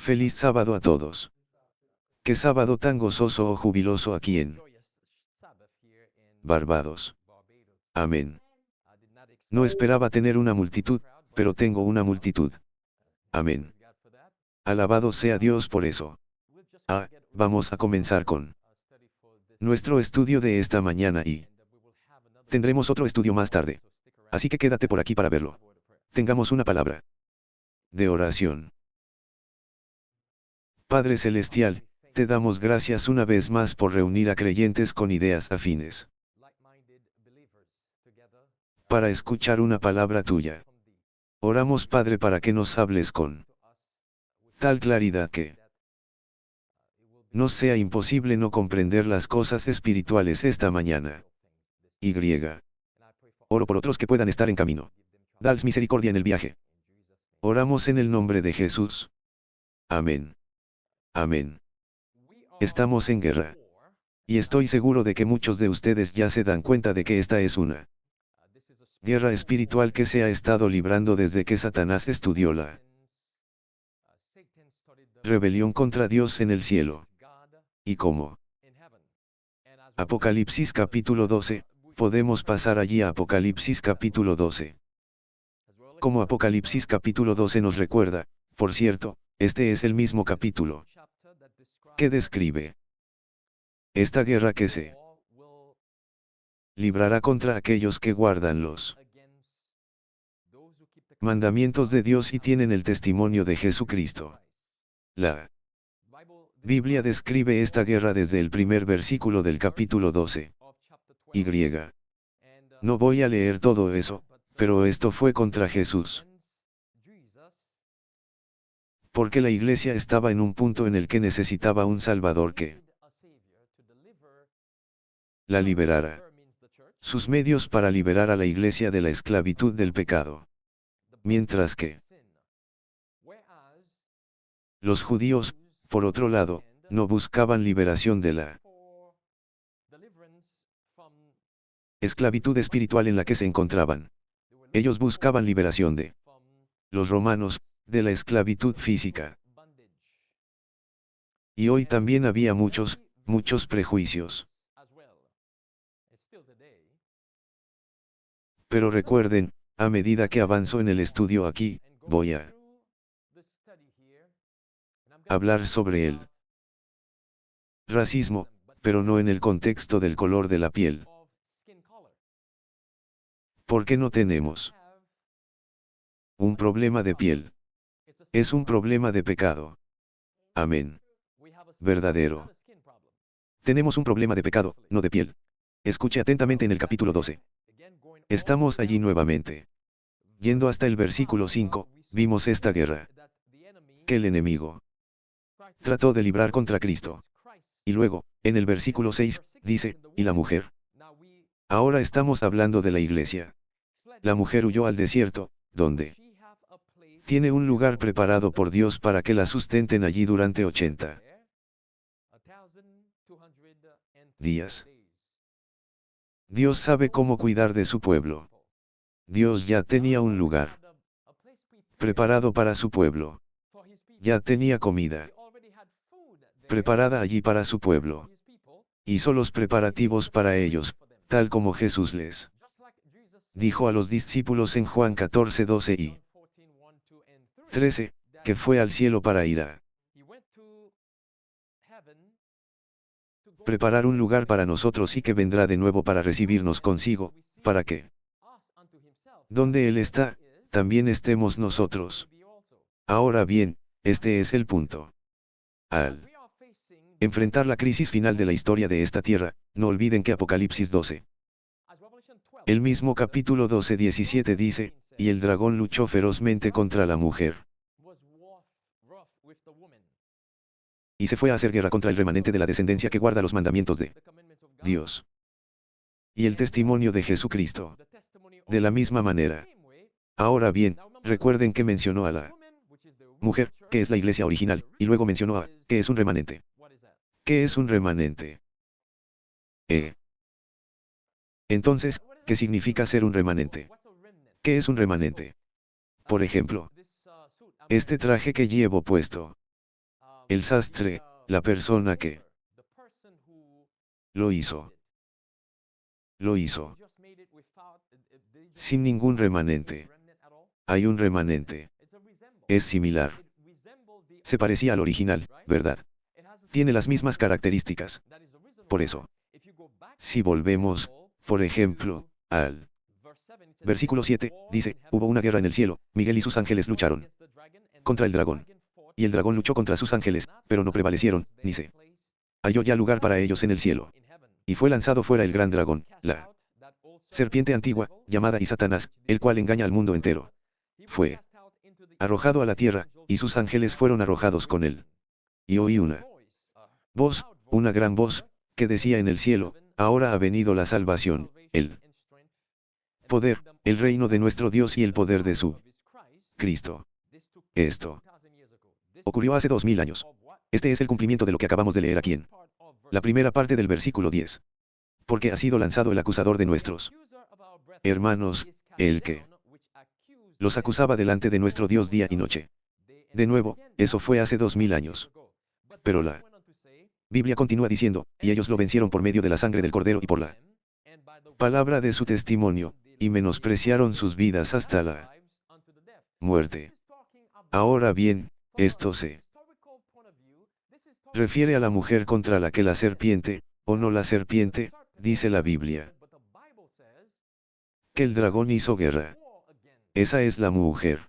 Feliz sábado a todos. Qué sábado tan gozoso o jubiloso aquí en Barbados. Amén. No esperaba tener una multitud, pero tengo una multitud. Amén. Alabado sea Dios por eso. Vamos a comenzar con nuestro estudio de esta mañana y tendremos otro estudio más tarde. Así que quédate por aquí para verlo. Tengamos una palabra de oración. Padre Celestial, te damos gracias una vez más por reunir a creyentes con ideas afines para escuchar una palabra tuya. Oramos, Padre, para que nos hables con tal claridad que nos sea imposible no comprender las cosas espirituales esta mañana. Y. Oro por otros que puedan estar en camino. Dales misericordia en el viaje. Oramos en el nombre de Jesús. Amén. Amén. Estamos en guerra. Y estoy seguro de que muchos de ustedes ya se dan cuenta de que esta es una guerra espiritual que se ha estado librando desde que Satanás estudió la rebelión contra Dios en el cielo. Y como Apocalipsis capítulo 12, podemos pasar allí a Apocalipsis capítulo 12. Como Apocalipsis capítulo 12 nos recuerda, por cierto, este es el mismo capítulo que describe esta guerra que se librará contra aquellos que guardan los mandamientos de Dios y tienen el testimonio de Jesucristo. La Biblia describe esta guerra desde el primer versículo del capítulo 12. Y. No voy a leer todo eso, pero esto fue contra Jesús. Porque la iglesia estaba en un punto en el que necesitaba un Salvador que la liberara. Sus medios para liberar a la iglesia de la esclavitud del pecado. Mientras que los judíos, por otro lado, no buscaban liberación de la esclavitud espiritual en la que se encontraban. Ellos buscaban liberación de los romanos, de la esclavitud física. Y hoy también había muchos prejuicios. Pero recuerden, a medida que avanzo en el estudio aquí, voy a hablar sobre el racismo, pero no en el contexto del color de la piel. Porque no tenemos un problema de piel. Es un problema de pecado. Amén. Verdadero. Tenemos un problema de pecado, no de piel. Escuche atentamente en el capítulo 12. Estamos allí nuevamente. Yendo hasta el versículo 5, vimos esta guerra que el enemigo trató de librar contra Cristo. Y luego, en el versículo 6, dice, y la mujer. Ahora estamos hablando de la iglesia. La mujer huyó al desierto, donde tiene un lugar preparado por Dios para que la sustenten allí durante 80 días. Dios sabe cómo cuidar de su pueblo. Dios ya tenía un lugar preparado para su pueblo. Ya tenía comida preparada allí para su pueblo. Hizo los preparativos para ellos, tal como Jesús les dijo a los discípulos en Juan 14, 12 y 13, que fue al cielo para ir a preparar un lugar para nosotros y que vendrá de nuevo para recibirnos consigo, para que donde Él está, también estemos nosotros. Ahora bien, este es el punto. Al enfrentar la crisis final de la historia de esta tierra, no olviden que Apocalipsis 12. El mismo capítulo 12, 17 dice, y el dragón luchó ferozmente contra la mujer. Y se fue a hacer guerra contra el remanente de la descendencia que guarda los mandamientos de Dios. Y el testimonio de Jesucristo. De la misma manera. Ahora bien, recuerden que mencionó a la mujer, que es la iglesia original, y luego mencionó a, que es un remanente. ¿Qué es un remanente? Entonces, ¿qué significa ser un remanente? ¿Qué es un remanente? Por ejemplo, este traje que llevo puesto. El sastre, la persona que lo hizo. Lo hizo. Sin ningún remanente. Hay un remanente. Es similar. Se parecía al original, ¿verdad? Tiene las mismas características. Por eso, si volvemos, por ejemplo, al versículo 7, dice, hubo una guerra en el cielo, Miguel y sus ángeles lucharon contra el dragón. Y el dragón luchó contra sus ángeles, pero no prevalecieron, ni se halló ya lugar para ellos en el cielo. Y fue lanzado fuera el gran dragón, la serpiente antigua, llamada y Satanás, el cual engaña al mundo entero. Fue arrojado a la tierra, y sus ángeles fueron arrojados con él. Y oí una voz, una gran voz, que decía en el cielo, ahora ha venido la salvación, el poder, el reino de nuestro Dios y el poder de su Cristo. Esto ocurrió hace 2000 años. Este es el cumplimiento de lo que acabamos de leer aquí en la primera parte del versículo 10. Porque ha sido lanzado el acusador de nuestros hermanos, el que los acusaba delante de nuestro Dios día y noche. De nuevo, eso fue hace 2000 años. Pero la Biblia continúa diciendo, y ellos lo vencieron por medio de la sangre del Cordero y por la palabra de su testimonio, y menospreciaron sus vidas hasta la muerte. Ahora bien, esto se refiere a la mujer contra la que la serpiente, o no la serpiente, dice la Biblia, que el dragón hizo guerra. Esa es la mujer.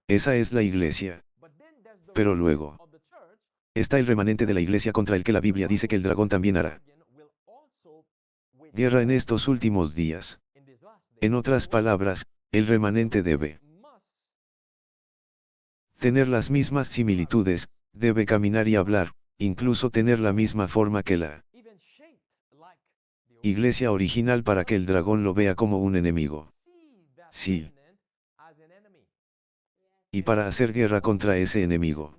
Esa es la iglesia. Pero luego está el remanente de la iglesia contra el que la Biblia dice que el dragón también hará guerra en estos últimos días. En otras palabras, el remanente debe tener las mismas similitudes, debe caminar y hablar, incluso tener la misma forma que la iglesia original para que el dragón lo vea como un enemigo. Sí. Y para hacer guerra contra ese enemigo.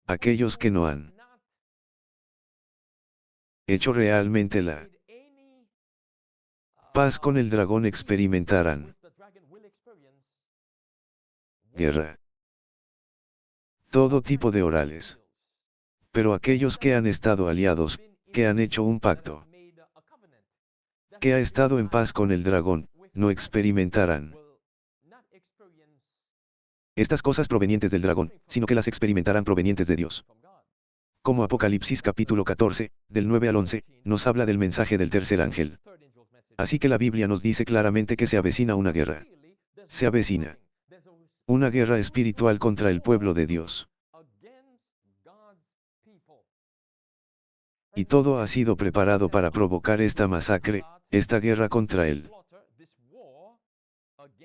Aquellos que no han hecho realmente la paz con el dragón experimentarán guerra. Todo tipo de orales. Pero aquellos que han estado aliados, que han hecho un pacto, que ha estado en paz con el dragón, no experimentarán estas cosas provenientes del dragón, sino que las experimentarán provenientes de Dios. Como Apocalipsis capítulo 14, del 9 al 11, nos habla del mensaje del tercer ángel. Así que la Biblia nos dice claramente que se avecina una guerra. Se avecina una guerra espiritual contra el pueblo de Dios. Y todo ha sido preparado para provocar esta masacre, esta guerra contra el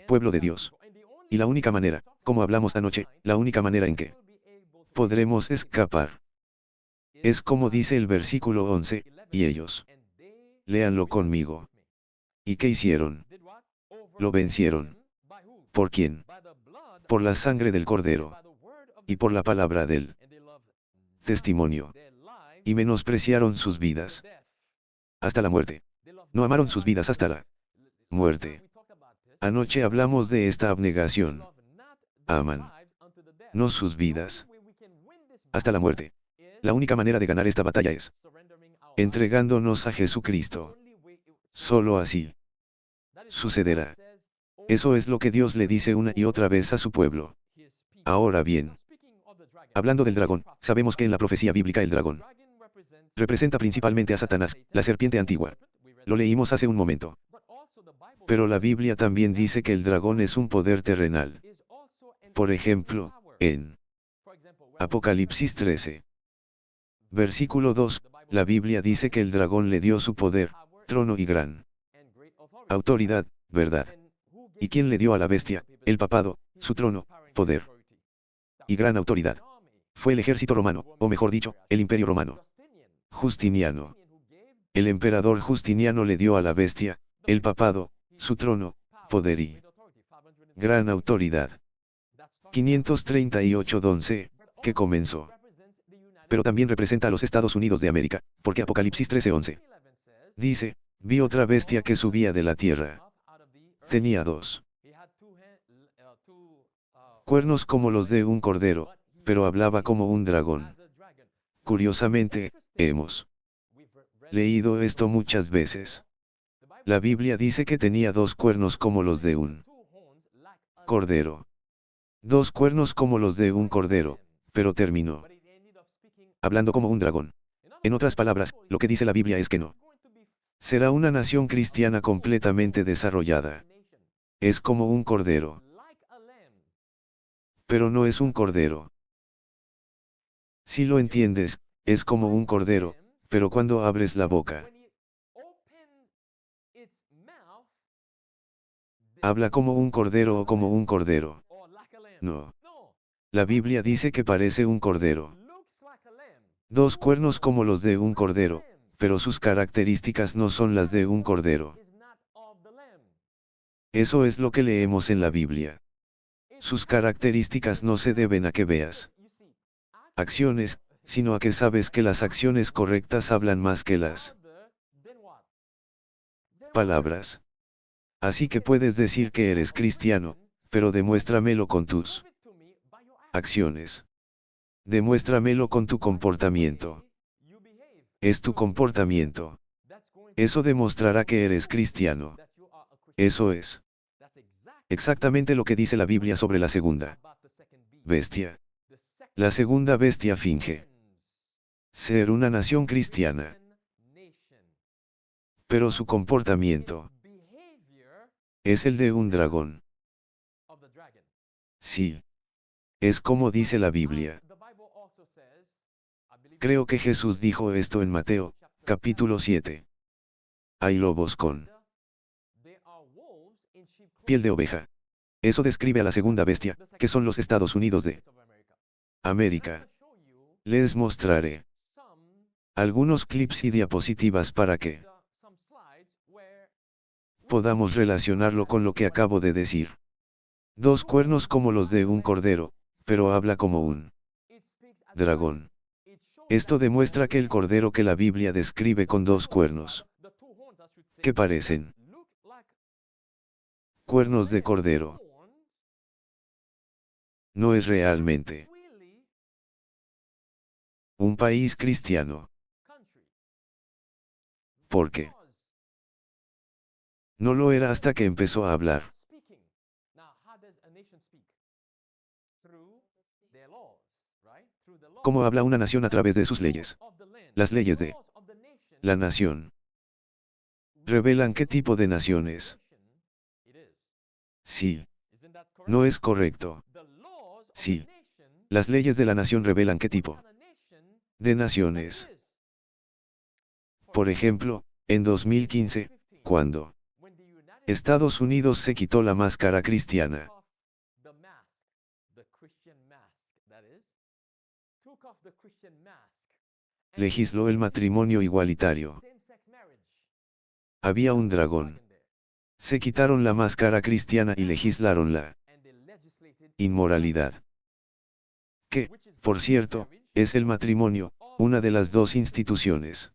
pueblo de Dios. Y la única manera, como hablamos anoche, la única manera en que podremos escapar es como dice el versículo 11, y ellos, léanlo conmigo. ¿Y qué hicieron? Lo vencieron. ¿Por quién? Por la sangre del Cordero. Y por la palabra del testimonio. Y menospreciaron sus vidas hasta la muerte. No amaron sus vidas hasta la muerte. Anoche hablamos de esta abnegación. Aman no sus vidas hasta la muerte. La única manera de ganar esta batalla es entregándonos a Jesucristo. Solo así sucederá. Eso es lo que Dios le dice una y otra vez a su pueblo. Ahora bien, hablando del dragón, sabemos que en la profecía bíblica el dragón representa principalmente a Satanás, la serpiente antigua. Lo leímos hace un momento. Pero la Biblia también dice que el dragón es un poder terrenal. Por ejemplo, en Apocalipsis 13. Versículo 2, la Biblia dice que el dragón le dio su poder, trono y gran autoridad, ¿verdad? ¿Y quién le dio a la bestia, el papado, su trono, poder y gran autoridad? Fue el ejército romano, o mejor dicho, el imperio romano. Justiniano. El emperador Justiniano le dio a la bestia, el papado, su trono, poder y gran autoridad. 538-11, que comenzó. Pero también representa a los Estados Unidos de América, porque Apocalipsis 13:11 dice, vi otra bestia que subía de la tierra. Tenía dos cuernos como los de un cordero, pero hablaba como un dragón. Curiosamente, hemos leído esto muchas veces. La Biblia dice que tenía dos cuernos como los de un cordero. Dos cuernos como los de un cordero, pero terminó hablando como un dragón. En otras palabras, lo que dice la Biblia es que no será una nación cristiana completamente desarrollada. Es como un cordero. Pero no es un cordero. Si lo entiendes, es como un cordero, pero cuando abres la boca, habla como un cordero o como un cordero. No. La Biblia dice que parece un cordero. Dos cuernos como los de un cordero, pero sus características no son las de un cordero. Eso es lo que leemos en la Biblia. Sus características no se deben a que veas acciones, sino a que sabes que las acciones correctas hablan más que las palabras. Así que puedes decir que eres cristiano, pero demuéstramelo con tus acciones. Demuéstramelo con tu comportamiento. Es tu comportamiento. Eso demostrará que eres cristiano. Eso es exactamente lo que dice la Biblia sobre la segunda bestia. La segunda bestia finge ser una nación cristiana, pero su comportamiento es el de un dragón. Sí. Es como dice la Biblia. Creo que Jesús dijo esto en Mateo, capítulo 7. Hay lobos con piel de oveja. Eso describe a la segunda bestia, que son los Estados Unidos de América. Les mostraré algunos clips y diapositivas para que podamos relacionarlo con lo que acabo de decir. Dos cuernos como los de un cordero, pero habla como un dragón. Esto demuestra que el cordero que la Biblia describe con dos cuernos, que parecen cuernos de cordero, no es realmente un país cristiano. ¿Por qué? No lo era hasta que empezó a hablar. ¿Cómo habla una nación a través de sus leyes? Las leyes de la nación revelan qué tipo de nación es. Sí. No es correcto. Sí. Las leyes de la nación revelan qué tipo de nación es. Por ejemplo, en 2015, cuando Estados Unidos se quitó la máscara cristiana, legisló el matrimonio igualitario. Había un dragón. Se quitaron la máscara cristiana y legislaron la inmoralidad. Que, por cierto, es el matrimonio, una de las dos instituciones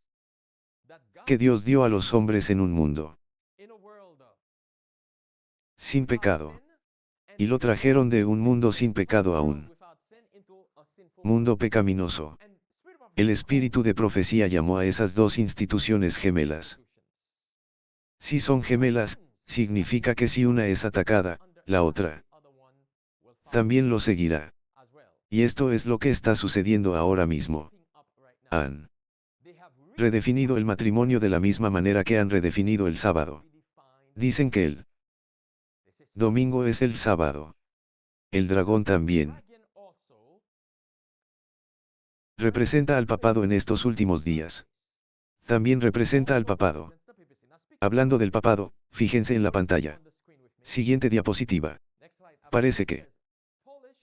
que Dios dio a los hombres en un mundo sin pecado. Y lo trajeron de un mundo sin pecado a un mundo pecaminoso. El espíritu de profecía llamó a esas dos instituciones gemelas. Si son gemelas, significa que si una es atacada, la otra también lo seguirá. Y esto es lo que está sucediendo ahora mismo. Han redefinido el matrimonio de la misma manera que han redefinido el sábado. Dicen que el domingo es el sábado. El dragón también representa al papado en estos últimos días. También representa al papado. Hablando del papado, fíjense en la pantalla. Siguiente diapositiva. Parece que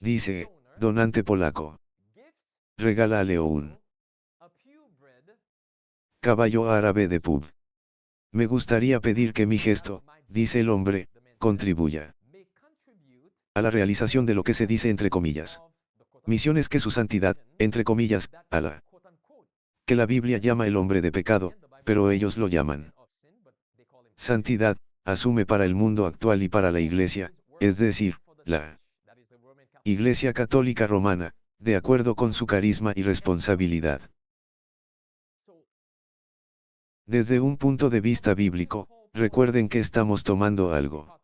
dice, donante polaco. Regala a un caballo árabe de pub. Me gustaría pedir que mi gesto, dice el hombre, contribuya a la realización de lo que se dice entre comillas. Misiones que su santidad, entre comillas, Alá. Que la Biblia llama el hombre de pecado, pero ellos lo llaman santidad, asume para el mundo actual y para la iglesia, es decir, la Iglesia Católica Romana, de acuerdo con su carisma y responsabilidad. Desde un punto de vista bíblico, recuerden que estamos tomando algo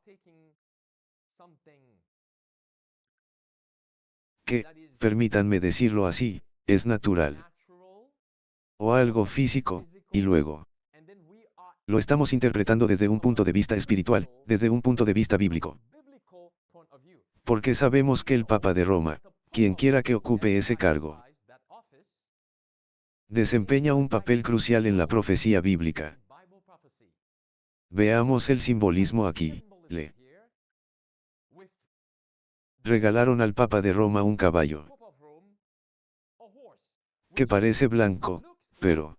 que, permítanme decirlo así, es natural, o algo físico, y luego lo estamos interpretando desde un punto de vista espiritual, desde un punto de vista bíblico. Porque sabemos que el Papa de Roma, quien quiera que ocupe ese cargo, desempeña un papel crucial en la profecía bíblica. Veamos el simbolismo aquí. Le regalaron al Papa de Roma un caballo que parece blanco, pero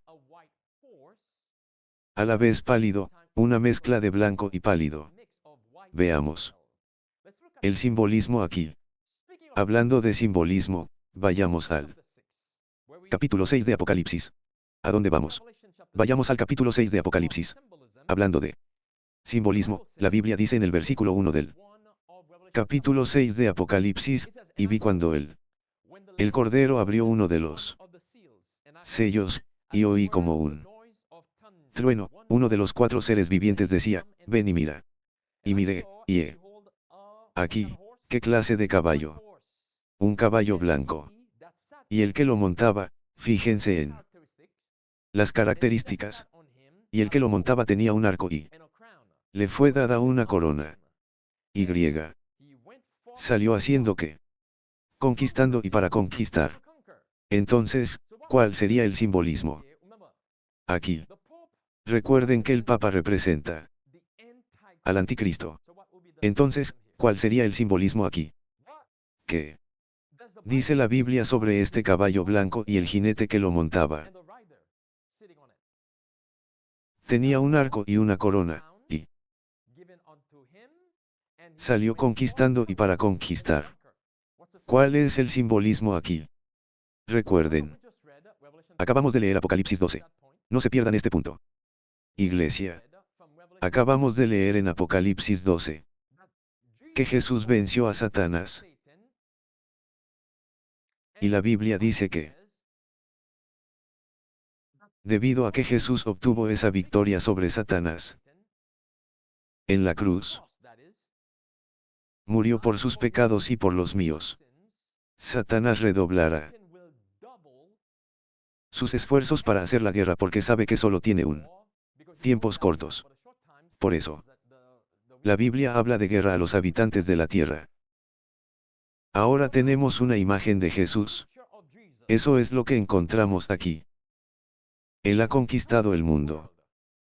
a la vez pálido, una mezcla de blanco y pálido. Veamos el simbolismo aquí. Hablando de simbolismo, vayamos al capítulo 6 de Apocalipsis. ¿A dónde vamos? Vayamos al capítulo 6 de Apocalipsis. Hablando de simbolismo, la Biblia dice en el versículo 1 del capítulo 6 de Apocalipsis, y vi cuando el Cordero abrió uno de los sellos, y oí como un trueno, uno de los 4 seres vivientes decía, ven y mira. Y miré, y aquí, ¿qué clase de caballo? Un caballo blanco. Y el que lo montaba, fíjense en las características. Y el que lo montaba tenía un arco y le fue dada una corona. Y salió haciendo que conquistando y para conquistar. Entonces, ¿cuál sería el simbolismo? Aquí. Recuerden que el Papa representa al Anticristo. Entonces, ¿cuál sería el simbolismo aquí? ¿Qué dice la Biblia sobre este caballo blanco y el jinete que lo montaba? Tenía un arco y una corona, y salió conquistando y para conquistar. ¿Cuál es el simbolismo aquí? Recuerden. Acabamos de leer Apocalipsis 12. No se pierdan este punto. Iglesia. Acabamos de leer en Apocalipsis 12 que Jesús venció a Satanás. Y la Biblia dice que, debido a que Jesús obtuvo esa victoria sobre Satanás en la cruz, murió por sus pecados y por los míos. Satanás redoblará sus esfuerzos para hacer la guerra porque sabe que solo tiene tiempos cortos. Por eso, la Biblia habla de guerra a los habitantes de la tierra. Ahora tenemos una imagen de Jesús. Eso es lo que encontramos aquí. Él ha conquistado el mundo.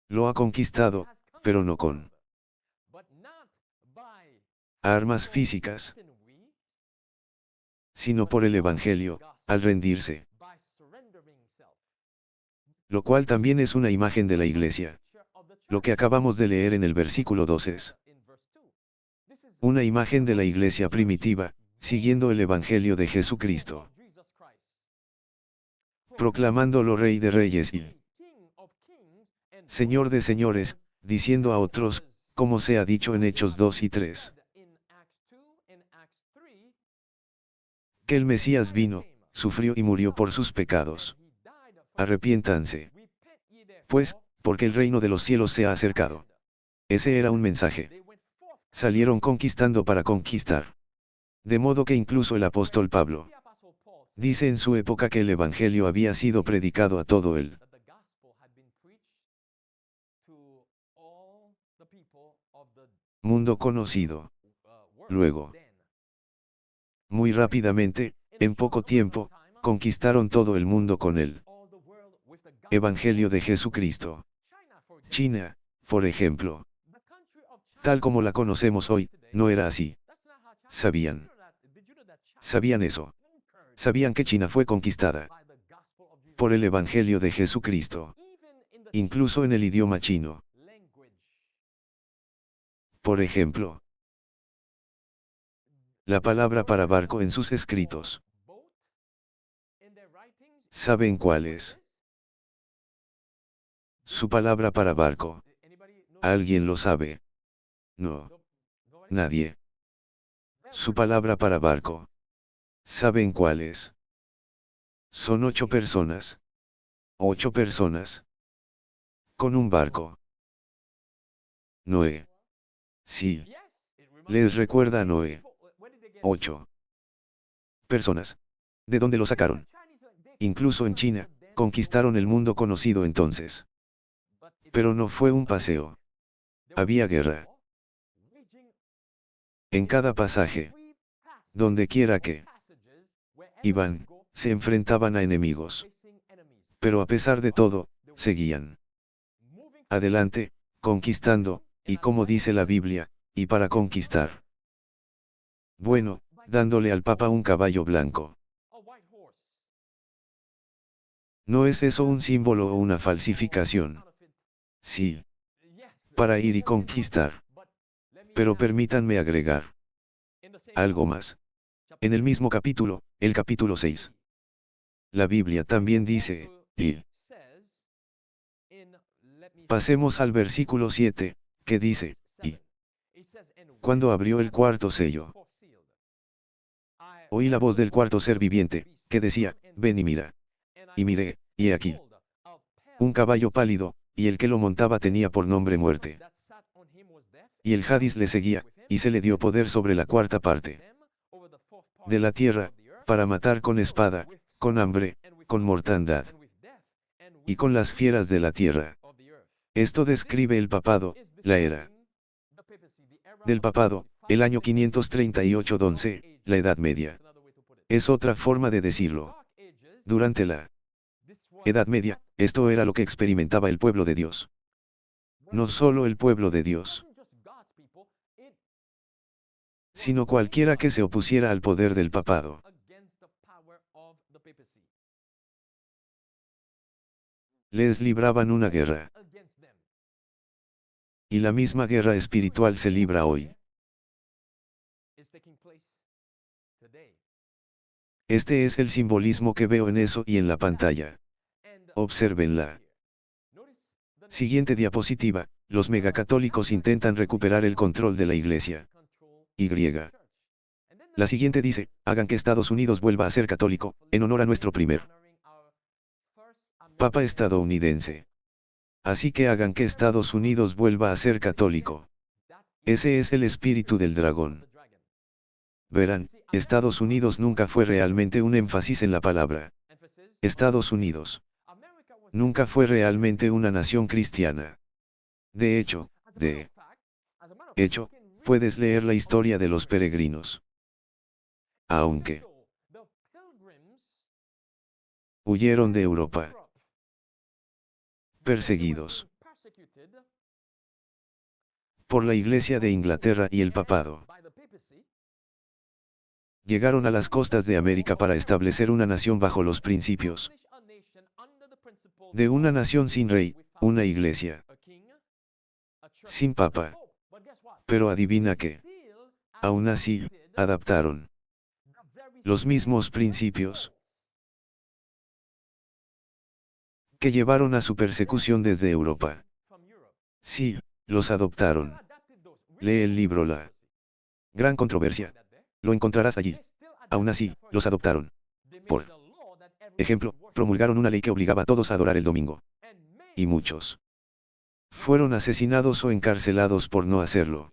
Lo ha conquistado, pero no con armas físicas, sino por el Evangelio, al rendirse. Lo cual también es una imagen de la iglesia. Lo que acabamos de leer en el versículo 2 es una imagen de la iglesia primitiva, siguiendo el Evangelio de Jesucristo, proclamándolo Rey de Reyes y Señor de Señores, diciendo a otros, como se ha dicho en Hechos 2 y 3, que el Mesías vino, sufrió y murió por sus pecados. Arrepiéntanse, pues, porque el reino de los cielos se ha acercado. Ese era un mensaje. Salieron conquistando para conquistar. De modo que incluso el apóstol Pablo dice en su época que el Evangelio había sido predicado a todo el mundo conocido. Luego, muy rápidamente, en poco tiempo, conquistaron todo el mundo con el Evangelio de Jesucristo. China, por ejemplo, tal como la conocemos hoy, no era así. Sabían eso. Sabían que China fue conquistada por el Evangelio de Jesucristo, incluso en el idioma chino. Por ejemplo, la palabra para barco en sus escritos. ¿Saben cuál es? Su palabra para barco. ¿Alguien lo sabe? No. Nadie. Su palabra para barco. ¿Saben cuáles? Son 8 personas. 8 personas. Con un barco. Noé. Sí. Les recuerda a Noé. 8 personas. ¿De dónde lo sacaron? Incluso en China, conquistaron el mundo conocido entonces. Pero no fue un paseo. Había guerra. En cada pasaje. Donde quiera que iban, se enfrentaban a enemigos. Pero a pesar de todo, seguían adelante, conquistando, y como dice la Biblia, y para conquistar. Bueno, dándole al Papa un caballo blanco. ¿No es eso un símbolo o una falsificación? Sí. Para ir y conquistar. Pero permítanme agregar algo más. En el mismo capítulo, el capítulo 6. La Biblia también dice, y pasemos al versículo 7, que dice, y cuando abrió el cuarto sello, oí la voz del cuarto ser viviente, que decía, ven y mira. Y miré, y he aquí un caballo pálido, y el que lo montaba tenía por nombre muerte. Y el Hadís le seguía, y se le dio poder sobre la cuarta parte de la tierra, para matar con espada, con hambre, con mortandad, y con las fieras de la tierra. Esto describe el papado, la era del papado, el año 538 d.C., la Edad Media. Es otra forma de decirlo. Durante la Edad Media, esto era lo que experimentaba el pueblo de Dios. No solo el pueblo de Dios, sino cualquiera que se opusiera al poder del papado. Les libraban una guerra. Y la misma guerra espiritual se libra hoy. Este es el simbolismo que veo en eso y en la pantalla. Obsérvenla. Siguiente diapositiva, los megacatólicos intentan recuperar el control de la Iglesia. Y. La siguiente dice, hagan que Estados Unidos vuelva a ser católico, en honor a nuestro primer Papa estadounidense. Así que hagan que Estados Unidos vuelva a ser católico. Ese es el espíritu del dragón. Verán, Estados Unidos nunca fue realmente un énfasis en la palabra. Estados Unidos nunca fue realmente una nación cristiana. De hecho, puedes leer la historia de los peregrinos. Aunque huyeron de Europa, perseguidos por la Iglesia de Inglaterra y el papado. Llegaron a las costas de América para establecer una nación bajo los principios de una nación sin rey, una iglesia sin papa. Pero adivina qué. Aún así, adaptaron los mismos principios que llevaron a su persecución desde Europa. Sí, los adoptaron. Lee el libro La Gran Controversia. Lo encontrarás allí. Aún así, los adoptaron. Por ejemplo, promulgaron una ley que obligaba a todos a adorar el domingo. Y muchos fueron asesinados o encarcelados por no hacerlo.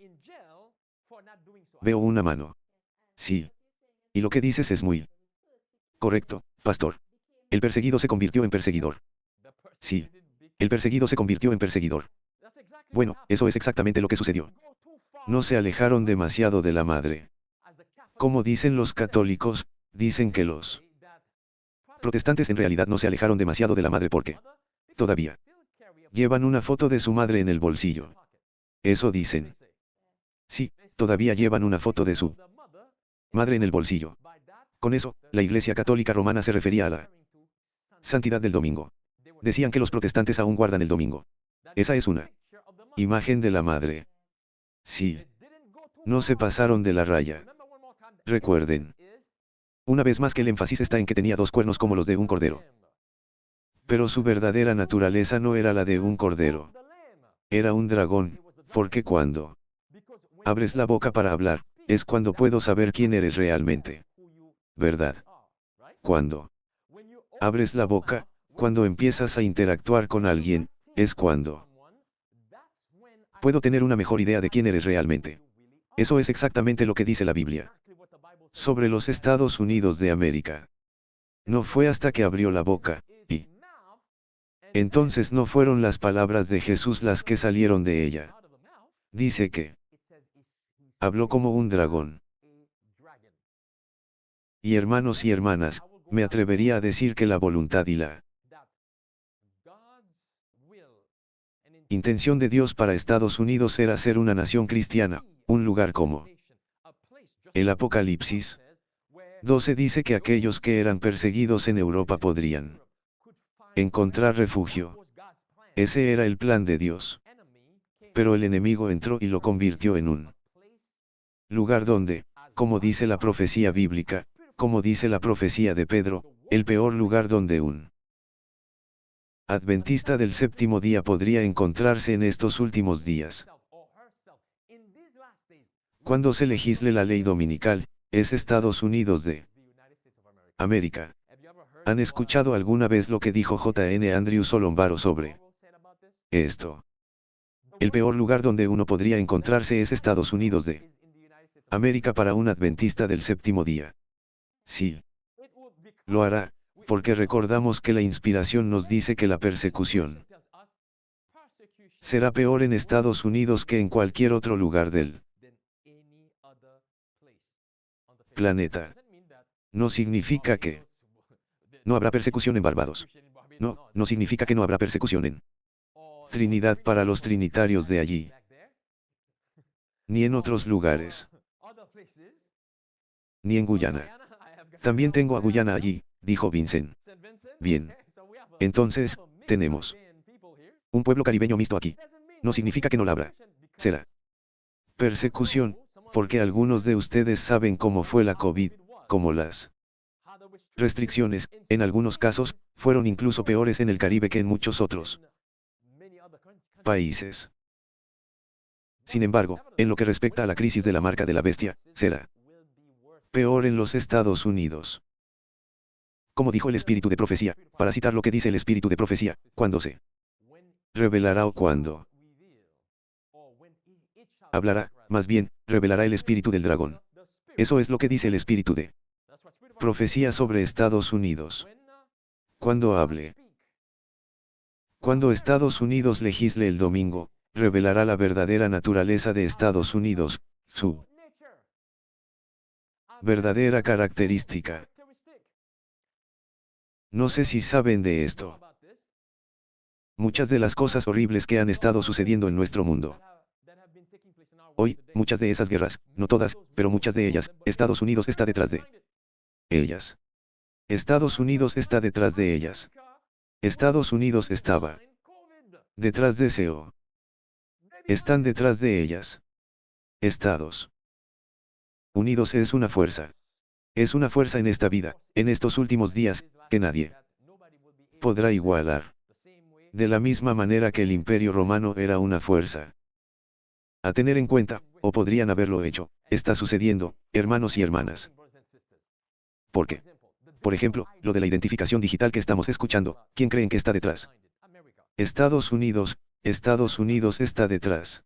Veo una mano. Sí. Y lo que dices es muy correcto, pastor. El perseguido se convirtió en perseguidor. Sí. El perseguido se convirtió en perseguidor. Bueno, eso es exactamente lo que sucedió. No se alejaron demasiado de la madre. Como dicen los católicos, dicen que los protestantes en realidad no se alejaron demasiado de la madre porque todavía llevan una foto de su madre en el bolsillo. Eso dicen. Sí, todavía llevan una foto de su madre en el bolsillo. Con eso, la Iglesia Católica Romana se refería a la santidad del domingo. Decían que los protestantes aún guardan el domingo. Esa es una imagen de la madre. Sí. No se pasaron de la raya. Recuerden. Una vez más que el énfasis está en que tenía 2 cuernos como los de un cordero. Pero su verdadera naturaleza no era la de un cordero. Era un dragón, porque cuando abres la boca para hablar, es cuando puedo saber quién eres realmente. ¿verdad? Cuando abres la boca, cuando empiezas a interactuar con alguien, es cuando puedo tener una mejor idea de quién eres realmente. Eso es exactamente lo que dice la Biblia sobre los Estados Unidos de América. No fue hasta que abrió la boca, y entonces no fueron las palabras de Jesús las que salieron de ella. Dice que habló como un dragón. Y hermanos y hermanas, me atrevería a decir que la voluntad y la intención de Dios para Estados Unidos era ser una nación cristiana, un lugar como el Apocalipsis 12 dice que aquellos que eran perseguidos en Europa podrían encontrar refugio. Ese era el plan de Dios. Pero el enemigo entró y lo convirtió en un lugar donde, como dice la profecía bíblica, como dice la profecía de Pedro, el peor lugar donde un adventista del séptimo día podría encontrarse en estos últimos días. Cuando se legisle la ley dominical, es Estados Unidos de América. ¿Han escuchado alguna vez lo que dijo J.N. Andrews Olombaro sobre esto? El peor lugar donde uno podría encontrarse es Estados Unidos de América para un adventista del séptimo día. Sí. Lo hará, porque recordamos que la inspiración nos dice que la persecución será peor en Estados Unidos que en cualquier otro lugar del planeta. No significa que no habrá persecución en Barbados. No, no significa que no habrá persecución en Trinidad para los trinitarios de allí. Ni en otros lugares. Ni en Guyana. También tengo a Guyana allí, dijo Vincent. Bien. Entonces, tenemos un pueblo caribeño mixto aquí. No significa que no la habrá. Será persecución, porque algunos de ustedes saben cómo fue la COVID, como las restricciones, en algunos casos, fueron incluso peores en el Caribe que en muchos otros países. Sin embargo, en lo que respecta a la crisis de la marca de la bestia, será peor en los Estados Unidos. Como dijo el espíritu de profecía, para citar lo que dice el espíritu de profecía, cuando se revelará o cuando hablará, más bien, revelará el espíritu del dragón. Eso es lo que dice el espíritu de profecía sobre Estados Unidos. Cuando hable. Cuando Estados Unidos legisle el domingo, revelará la verdadera naturaleza de Estados Unidos, su verdadera característica. No sé si saben de esto. Muchas de las cosas horribles que han estado sucediendo en nuestro mundo. Hoy, muchas de esas guerras, no todas, pero muchas de ellas, Estados Unidos está detrás de ellas. Estados Unidos está detrás de ellas. Estados Unidos estaba detrás de SEO. Están detrás de ellas. Estados Unidos es una fuerza. Es una fuerza en esta vida, en estos últimos días, que nadie podrá igualar. De la misma manera que el Imperio Romano era una fuerza a tener en cuenta, o podrían haberlo hecho, está sucediendo, hermanos y hermanas. ¿Por qué? Por ejemplo, lo de la identificación digital que estamos escuchando, ¿quién creen que está detrás? Estados Unidos está detrás.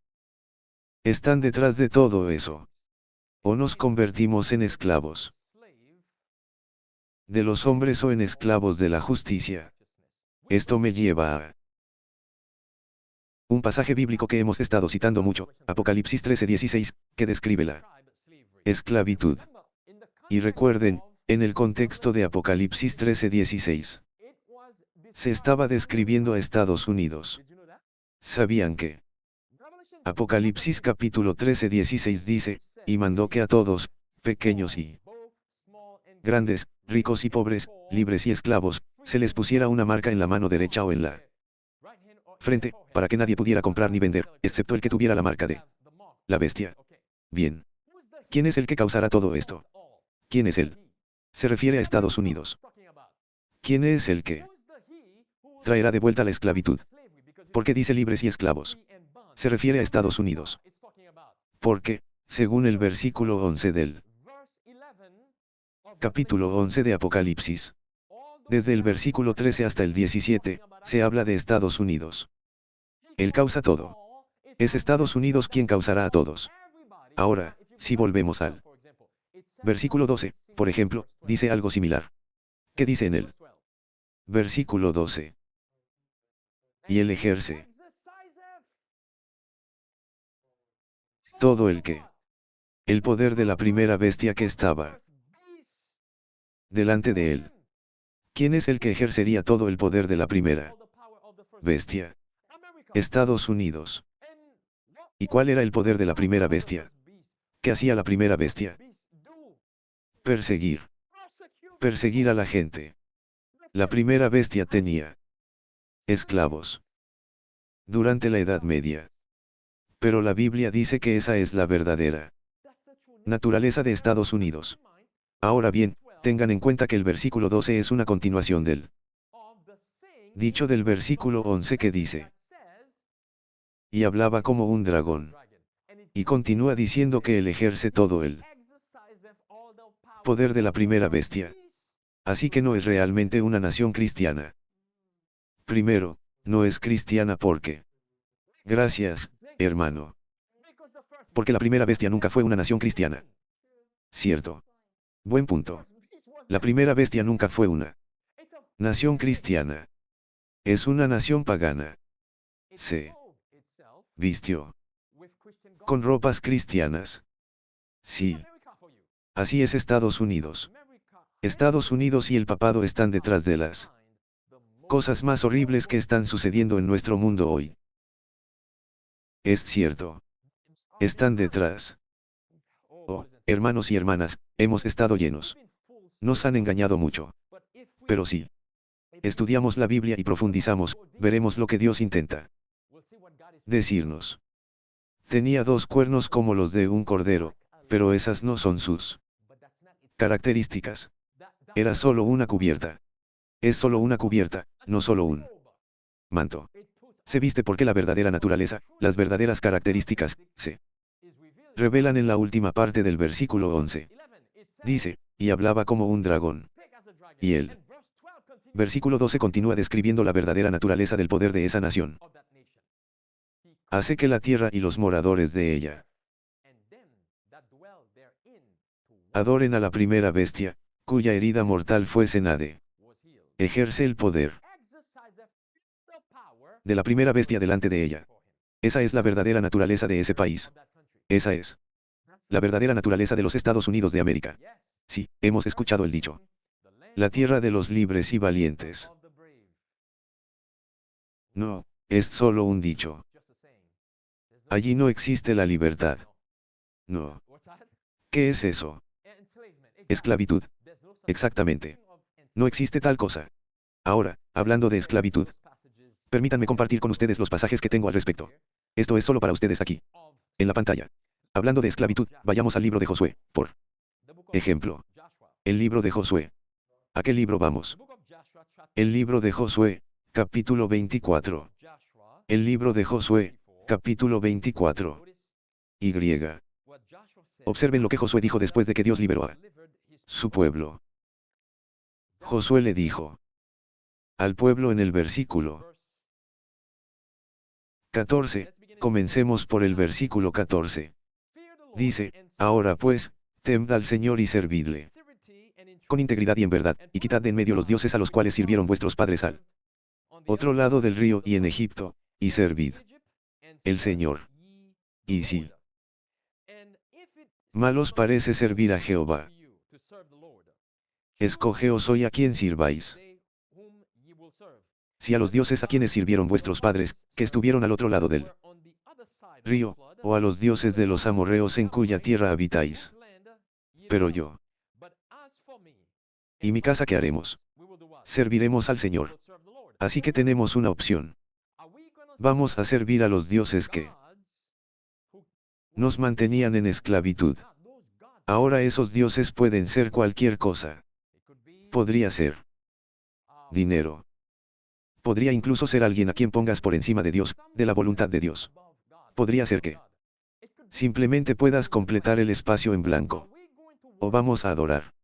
Están detrás de todo eso. O nos convertimos en esclavos de los hombres o en esclavos de la justicia. Esto me lleva a un pasaje bíblico que hemos estado citando mucho, Apocalipsis 13:16, que describe la esclavitud. Y recuerden, en el contexto de Apocalipsis 13:16, se estaba describiendo a Estados Unidos. ¿Sabían que? Apocalipsis capítulo 13:16 dice, y mandó que a todos, pequeños y grandes, ricos y pobres, libres y esclavos, se les pusiera una marca en la mano derecha o en la frente, para que nadie pudiera comprar ni vender, excepto el que tuviera la marca de la bestia. Bien. ¿Quién es el que causará todo esto? ¿Quién es él? Se refiere a Estados Unidos. ¿Quién es el que traerá de vuelta la esclavitud? ¿Por qué dice libres y esclavos? Se refiere a Estados Unidos. Porque, según el versículo 11 del Capítulo 11 de Apocalipsis. Desde el versículo 13 hasta el 17, se habla de Estados Unidos. Él causa todo. Es Estados Unidos quien causará a todos. Ahora, si volvemos al versículo 12, por ejemplo, dice algo similar. ¿Qué dice en él? Versículo 12. Y él ejerce todo el poder de la primera bestia que estaba delante de él. ¿Quién es el que ejercería todo el poder de la primera bestia? Estados Unidos. ¿Y cuál era el poder de la primera bestia? ¿Qué hacía la primera bestia? Perseguir. Perseguir a la gente. La primera bestia tenía esclavos durante la Edad Media. Pero la Biblia dice que esa es la verdadera naturaleza de Estados Unidos. Ahora bien, tengan en cuenta que el versículo 12 es una continuación del dicho del versículo 11 que dice: y hablaba como un dragón. Y continúa diciendo que él ejerce todo el poder de la primera bestia. Así que no es realmente una nación cristiana. Primero, no es cristiana porque... Gracias, hermano. Porque la primera bestia nunca fue una nación cristiana. Cierto. Buen punto. La primera bestia nunca fue una nación cristiana. Es una nación pagana. Se vistió con ropas cristianas. Sí. Así es Estados Unidos. Estados Unidos y el papado están detrás de las cosas más horribles que están sucediendo en nuestro mundo hoy. Es cierto. Están detrás. Oh, hermanos y hermanas, hemos estado llenos. Nos han engañado mucho. Pero si estudiamos la Biblia y profundizamos, veremos lo que Dios intenta decirnos. Tenía dos cuernos como los de un cordero, pero esas no son sus características. Era solo una cubierta. Es solo una cubierta, no solo un manto. Se viste porque la verdadera naturaleza, las verdaderas características, se revelan en la última parte del versículo 11. Dice, y hablaba como un dragón. Y el versículo 12 continúa describiendo la verdadera naturaleza del poder de esa nación. Hace que la tierra y los moradores de ella adoren a la primera bestia, cuya herida mortal fue Senade. Ejerce el poder de la primera bestia delante de ella. Esa es la verdadera naturaleza de ese país. Esa es la verdadera naturaleza de los Estados Unidos de América. Sí, hemos escuchado el dicho. La tierra de los libres y valientes. No, es solo un dicho. Allí no existe la libertad. No. ¿Qué es eso? Esclavitud. Exactamente. No existe tal cosa. Ahora, hablando de esclavitud, permítanme compartir con ustedes los pasajes que tengo al respecto. Esto es solo para ustedes aquí, en la pantalla. Hablando de esclavitud, vayamos al libro de Josué, por ejemplo. El libro de Josué. ¿A qué libro vamos? El libro de Josué, capítulo 24. El libro de Josué, capítulo 24. Y. Observen lo que Josué dijo después de que Dios liberó a su pueblo. Josué le dijo al pueblo en el versículo 14, comencemos por el versículo 14. Dice, ahora pues, temed al Señor y servidle con integridad y en verdad, y quitad de en medio los dioses a los cuales sirvieron vuestros padres al otro lado del río y en Egipto, y servid el Señor. Y si mal os parece servir a Jehová, escogeos hoy a quien sirváis. Si a los dioses a quienes sirvieron vuestros padres, que estuvieron al otro lado del río, o a los dioses de los amorreos en cuya tierra habitáis. Pero yo y mi casa, ¿qué haremos? Serviremos al Señor. Así que tenemos una opción. Vamos a servir a los dioses que nos mantenían en esclavitud. Ahora esos dioses pueden ser cualquier cosa. Podría ser dinero. Podría incluso ser alguien a quien pongas por encima de Dios, de la voluntad de Dios. Podría ser que simplemente puedas completar el espacio en blanco. O vamos a adorar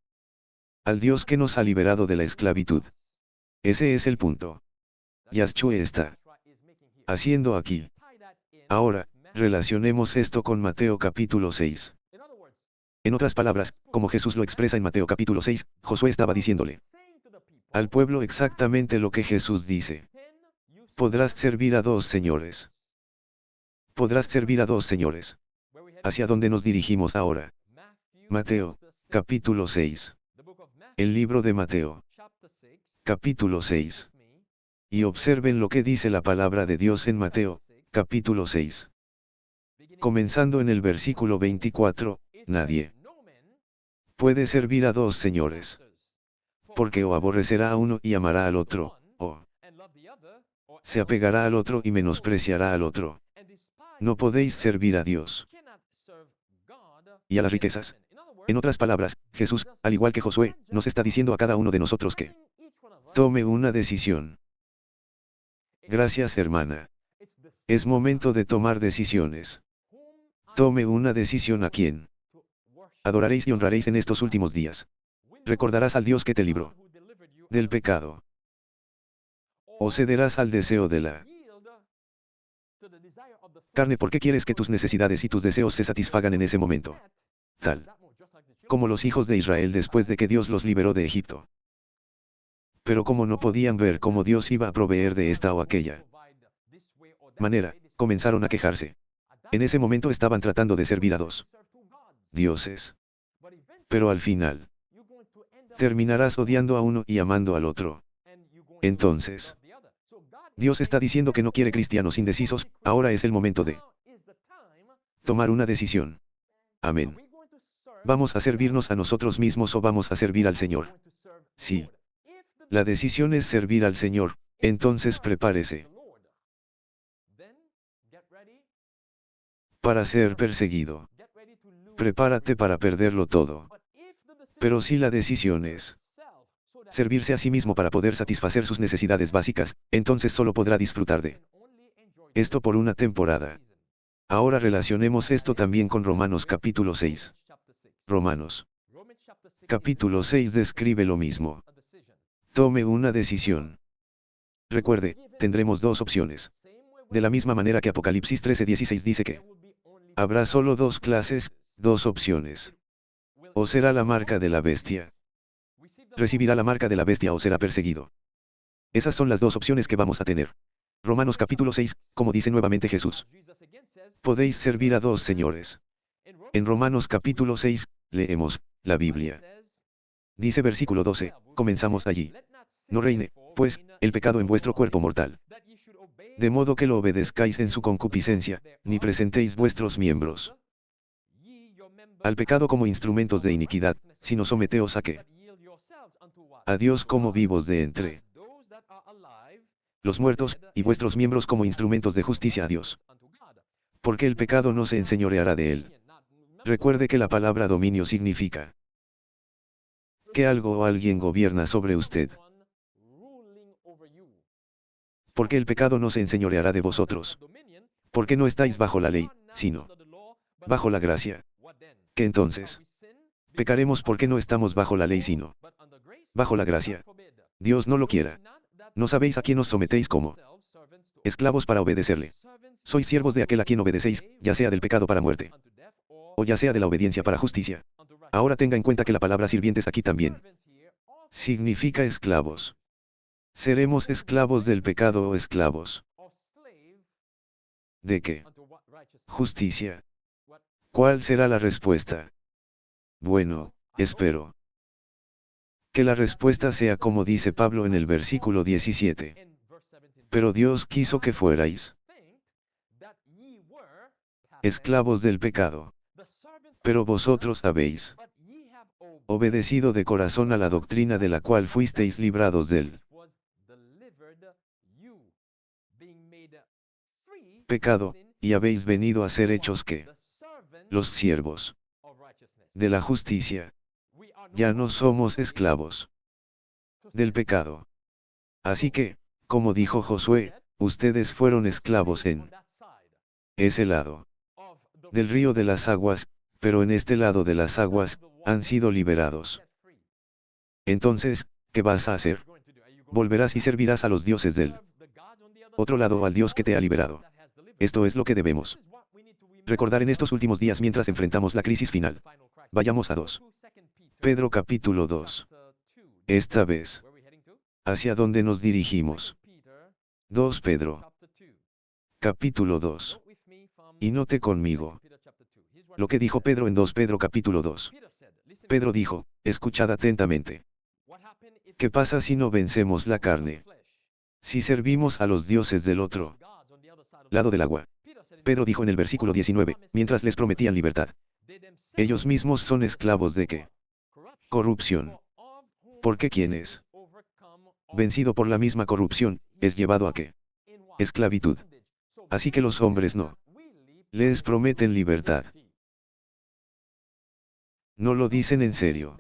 Al Dios que nos ha liberado de la esclavitud. Ese es el punto. Yahshua está haciendo aquí. Ahora, relacionemos esto con Mateo capítulo 6. En otras palabras, como Jesús lo expresa en Mateo capítulo 6, Josué estaba diciéndole al pueblo exactamente lo que Jesús dice. Podrás servir a dos señores. Podrás servir a dos señores. ¿Hacia dónde nos dirigimos ahora? Mateo, capítulo 6. El libro de Mateo, capítulo 6. Y observen lo que dice la palabra de Dios en Mateo, capítulo 6. Comenzando en el versículo 24, nadie puede servir a dos señores. Porque o aborrecerá a uno y amará al otro, o se apegará al otro y menospreciará al otro. No podéis servir a Dios y a las riquezas. En otras palabras, Jesús, al igual que Josué, nos está diciendo a cada uno de nosotros que tome una decisión. Gracias, hermana. Es momento de tomar decisiones. Tome una decisión a quién adoraréis y honraréis en estos últimos días. Recordarás al Dios que te libró del pecado. O cederás al deseo de la carne porque quieres que tus necesidades y tus deseos se satisfagan en ese momento. Tal como los hijos de Israel después de que Dios los liberó de Egipto. Pero como no podían ver cómo Dios iba a proveer de esta o aquella manera, comenzaron a quejarse. En ese momento estaban tratando de servir a dos dioses. Pero al final, terminarás odiando a uno y amando al otro. Entonces, Dios está diciendo que no quiere cristianos indecisos, ahora es el momento de tomar una decisión. Amén. ¿Vamos a servirnos a nosotros mismos o vamos a servir al Señor? Sí. La decisión es servir al Señor, entonces prepárese para ser perseguido. Prepárate para perderlo todo. Pero si la decisión es servirse a sí mismo para poder satisfacer sus necesidades básicas, entonces solo podrá disfrutar de esto por una temporada. Ahora relacionemos esto también con Romanos capítulo 6. Romanos capítulo 6 describe lo mismo. Tome una decisión. Recuerde, tendremos dos opciones. De la misma manera que Apocalipsis 13:16 dice que habrá solo dos clases, dos opciones. O será la marca de la bestia. Recibirá la marca de la bestia o será perseguido. Esas son las dos opciones que vamos a tener. Romanos capítulo 6, como dice nuevamente Jesús. Podéis servir a dos señores. En Romanos capítulo 6, leemos la Biblia. Dice versículo 12, comenzamos allí. No reine, pues, el pecado en vuestro cuerpo mortal. De modo que lo obedezcáis en su concupiscencia, ni presentéis vuestros miembros al pecado como instrumentos de iniquidad, sino someteos a qué? A Dios como vivos de entre los muertos, y vuestros miembros como instrumentos de justicia a Dios. Porque el pecado no se enseñoreará de él. Recuerde que la palabra dominio significa que algo o alguien gobierna sobre usted. Porque el pecado no se enseñoreará de vosotros. Porque no estáis bajo la ley, sino bajo la gracia. ¿Qué entonces? Pecaremos porque no estamos bajo la ley sino bajo la gracia. Dios no lo quiera. ¿No sabéis a quién os sometéis como esclavos para obedecerle? Sois siervos de aquel a quien obedecéis, ya sea del pecado para muerte, o ya sea de la obediencia para justicia. Ahora tenga en cuenta que la palabra sirvientes aquí también significa esclavos. ¿Seremos esclavos del pecado o esclavos de qué? Justicia. ¿Cuál será la respuesta? Bueno, espero que la respuesta sea como dice Pablo en el versículo 17. Pero Dios quiso que fuerais esclavos del pecado. Pero vosotros habéis obedecido de corazón a la doctrina de la cual fuisteis librados del pecado, y habéis venido a ser hechos que los siervos de la justicia. Ya no somos esclavos del pecado. Así que, como dijo Josué, ustedes fueron esclavos en ese lado del río de las aguas, pero en este lado de las aguas, han sido liberados Entonces, ¿qué vas a hacer? Volverás y servirás a los dioses del otro lado o al Dios que te ha liberado. Esto es lo que debemos recordar en estos últimos días mientras enfrentamos la crisis final. Vayamos a 2 Pedro capítulo 2. Esta vez, ¿hacia dónde nos dirigimos? 2 Pedro capítulo 2. Y note conmigo lo que dijo Pedro en 2 Pedro capítulo 2. Pedro dijo, escuchad atentamente. ¿Qué pasa si no vencemos la carne? Si servimos a los dioses del otro lado del agua. Pedro dijo en el versículo 19, mientras les prometían libertad. Ellos mismos son esclavos de ¿qué? Corrupción. Porque ¿quién es vencido por la misma corrupción, es llevado a ¿qué? Esclavitud. Así que los hombres no les prometen libertad. No lo dicen en serio.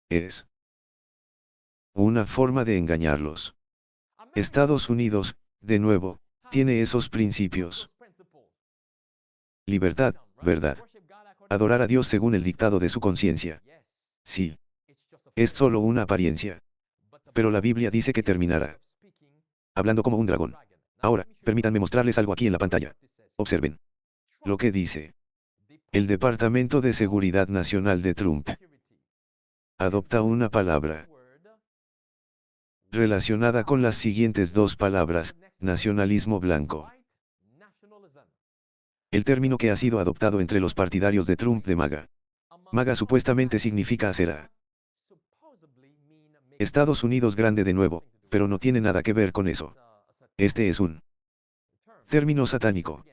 Es una forma de engañarlos. Estados Unidos, de nuevo, tiene esos principios. Libertad, verdad. Adorar a Dios según el dictado de su conciencia. Sí. Es solo una apariencia. Pero la Biblia dice que terminará hablando como un dragón. Ahora, permítanme mostrarles algo aquí en la pantalla. Observen lo que dice. El Departamento de Seguridad Nacional de Trump adopta una palabra relacionada con las siguientes dos palabras, nacionalismo blanco. El término que ha sido adoptado entre los partidarios de Trump de MAGA. MAGA supuestamente significa hacer a Estados Unidos grande de nuevo, pero no tiene nada que ver con eso. Este es un término satánico.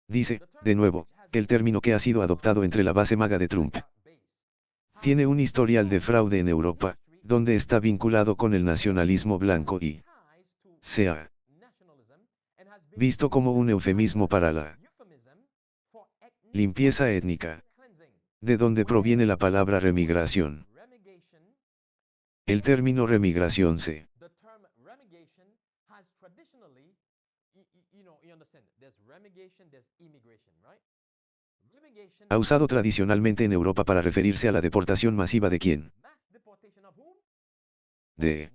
Dice, de nuevo, que el término que ha sido adoptado entre la base MAGA de Trump tiene un historial de fraude en Europa, donde está vinculado con el nacionalismo blanco y se ha visto como un eufemismo para la limpieza étnica, de donde proviene la palabra remigración. El término remigración se ha usado tradicionalmente en Europa para referirse a la deportación masiva de ¿quién? De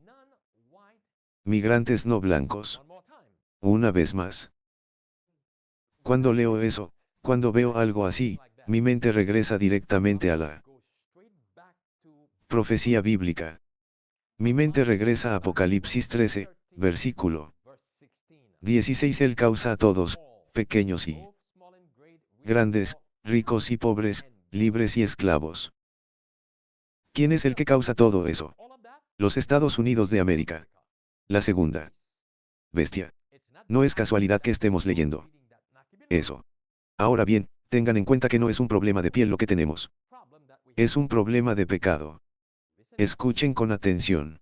migrantes no blancos. Una vez más. Cuando leo eso, cuando veo algo así, mi mente regresa directamente a la profecía bíblica. Mi mente regresa a Apocalipsis 13, versículo 16. Él causa a todos, pequeños y grandes, ricos y pobres, libres y esclavos. ¿Quién es el que causa todo eso? Los Estados Unidos de América. La segunda bestia. No es casualidad que estemos leyendo eso. Ahora bien, tengan en cuenta que no es un problema de piel lo que tenemos. Es un problema de pecado. Escuchen con atención.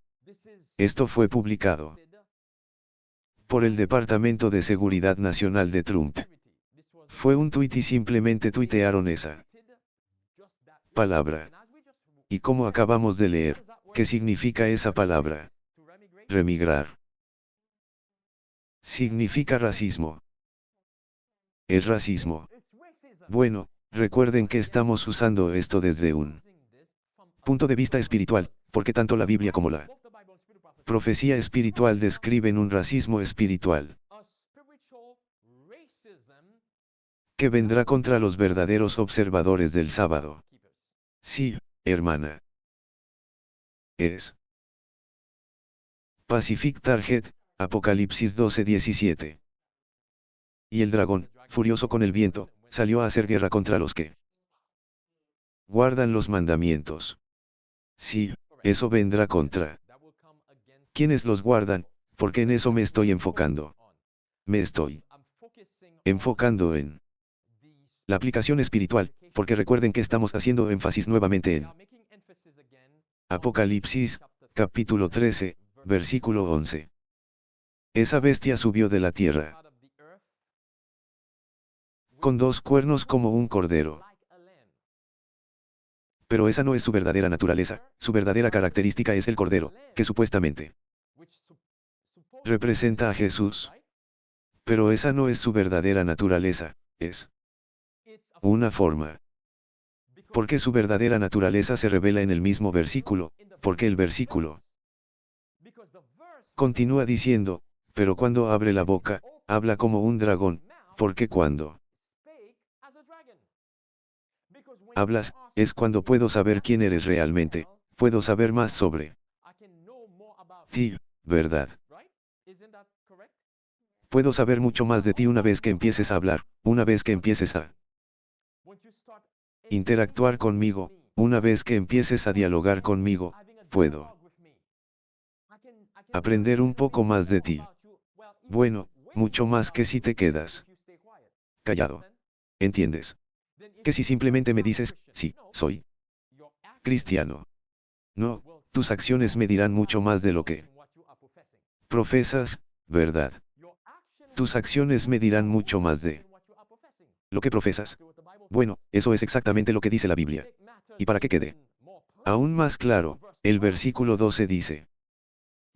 Esto fue publicado por el Departamento de Seguridad Nacional de Trump. Fue un tuit y simplemente tuitearon esa palabra. Y como acabamos de leer, ¿qué significa esa palabra? Remigrar. Significa racismo. Es racismo. Bueno, recuerden que estamos usando esto desde un punto de vista espiritual, porque tanto la Biblia como la profecía espiritual describen un racismo espiritual que vendrá contra los verdaderos observadores del sábado. Sí, hermana. Es Pacific Target, Apocalipsis 12:17. Y el dragón, furioso con el viento, salió a hacer guerra contra los que guardan los mandamientos. Sí, eso vendrá contra quienes los guardan, porque en eso me estoy enfocando. Me estoy enfocando en la aplicación espiritual, porque recuerden que estamos haciendo énfasis nuevamente en Apocalipsis, capítulo 13, versículo 11. Esa bestia subió de la tierra con dos cuernos como un cordero. Pero esa no es su verdadera naturaleza, su verdadera característica es el cordero, que supuestamente representa a Jesús. Pero esa no es su verdadera naturaleza, es una forma. Porque su verdadera naturaleza se revela en el mismo versículo, porque el versículo continúa diciendo, pero cuando abre la boca, habla como un dragón, porque cuando hablas, es cuando puedo saber quién eres realmente, puedo saber más sobre ti, ¿verdad? Puedo saber mucho más de ti una vez que empieces a hablar, una vez que empieces a interactuar conmigo, una vez que empieces a dialogar conmigo, puedo aprender un poco más de ti. Bueno, mucho más que si te quedas callado. ¿Entiendes? Que si simplemente me dices, sí, soy cristiano. No, tus acciones me dirán mucho más de lo que profesas, ¿verdad? Tus acciones me dirán mucho más de lo que profesas. Bueno, eso es exactamente lo que dice la Biblia. Y para que quede aún más claro, el versículo 12 dice,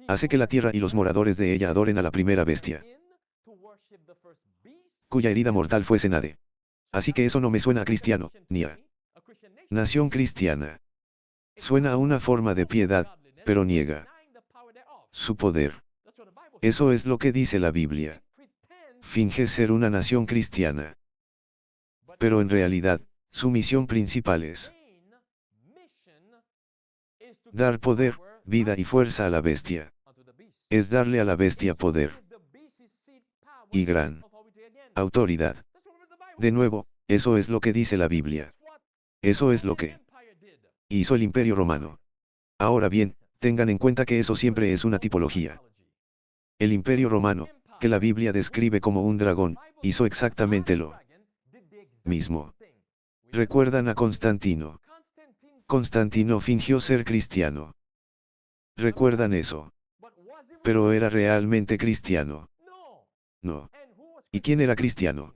hace que la tierra y los moradores de ella adoren a la primera bestia, cuya herida mortal fue Senade. Así que eso no me suena a cristiano, ni a nación cristiana. Suena a una forma de piedad, pero niega su poder. Eso es lo que dice la Biblia. Finge ser una nación cristiana. Pero en realidad, su misión principal es dar poder, vida y fuerza a la bestia. Es darle a la bestia poder y gran autoridad. De nuevo, eso es lo que dice la Biblia. Eso es lo que hizo el Imperio Romano. Ahora bien, tengan en cuenta que eso siempre es una tipología. El Imperio Romano, que la Biblia describe como un dragón, hizo exactamente lo mismo. ¿Recuerdan a Constantino? Constantino fingió ser cristiano. ¿Recuerdan eso? Pero era realmente cristiano. No. ¿Y quién era cristiano?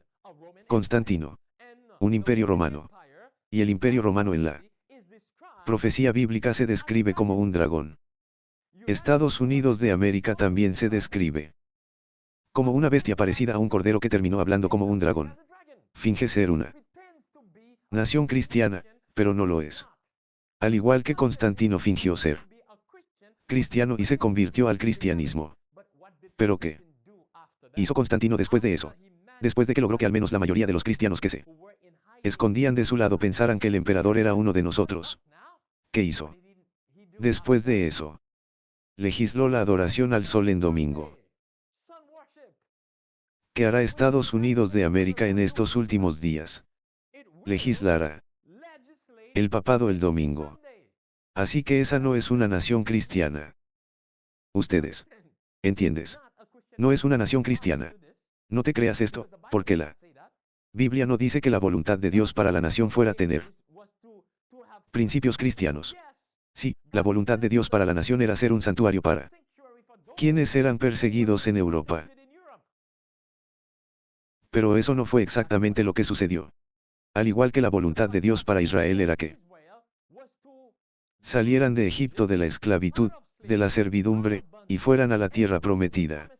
Constantino. Un imperio romano. Y el imperio romano en la profecía bíblica se describe como un dragón. Estados Unidos de América también se describe como una bestia parecida a un cordero que terminó hablando como un dragón. Finge ser una nación cristiana, pero no lo es. Al igual que Constantino fingió ser cristiano y se convirtió al cristianismo. ¿Pero qué hizo Constantino después de eso? Después de que logró que al menos la mayoría de los cristianos que se escondían de su lado pensaran que el emperador era uno de nosotros. ¿Qué hizo? Después de eso, legisló la adoración al sol en domingo. ¿Qué hará Estados Unidos de América en estos últimos días? Legislará el papado el domingo. Así que esa no es una nación cristiana. Ustedes. ¿Entiendes? No es una nación cristiana. No te creas esto, porque la Biblia no dice que la voluntad de Dios para la nación fuera tener principios cristianos. Sí, la voluntad de Dios para la nación era ser un santuario para quienes eran perseguidos en Europa. Pero eso no fue exactamente lo que sucedió. Al igual que la voluntad de Dios para Israel era que salieran de Egipto de la esclavitud, de la servidumbre, y fueran a la tierra prometida.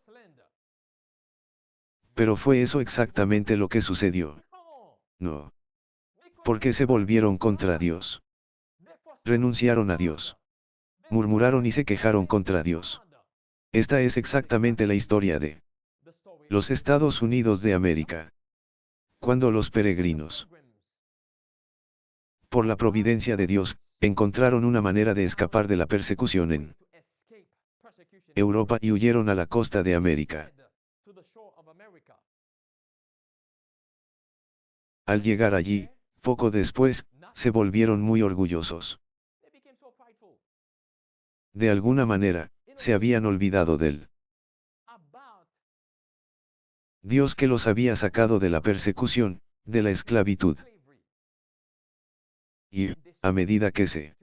Pero ¿fue eso exactamente lo que sucedió? No. Porque se volvieron contra Dios. Renunciaron a Dios. Murmuraron y se quejaron contra Dios. Esta es exactamente la historia de los Estados Unidos de América. Cuando los peregrinos, por la providencia de Dios, encontraron una manera de escapar de la persecución en Europa y huyeron a la costa de América. Al llegar allí, poco después, se volvieron muy orgullosos. De alguna manera, se habían olvidado del Dios que los había sacado de la persecución, de la esclavitud. Y, a medida que se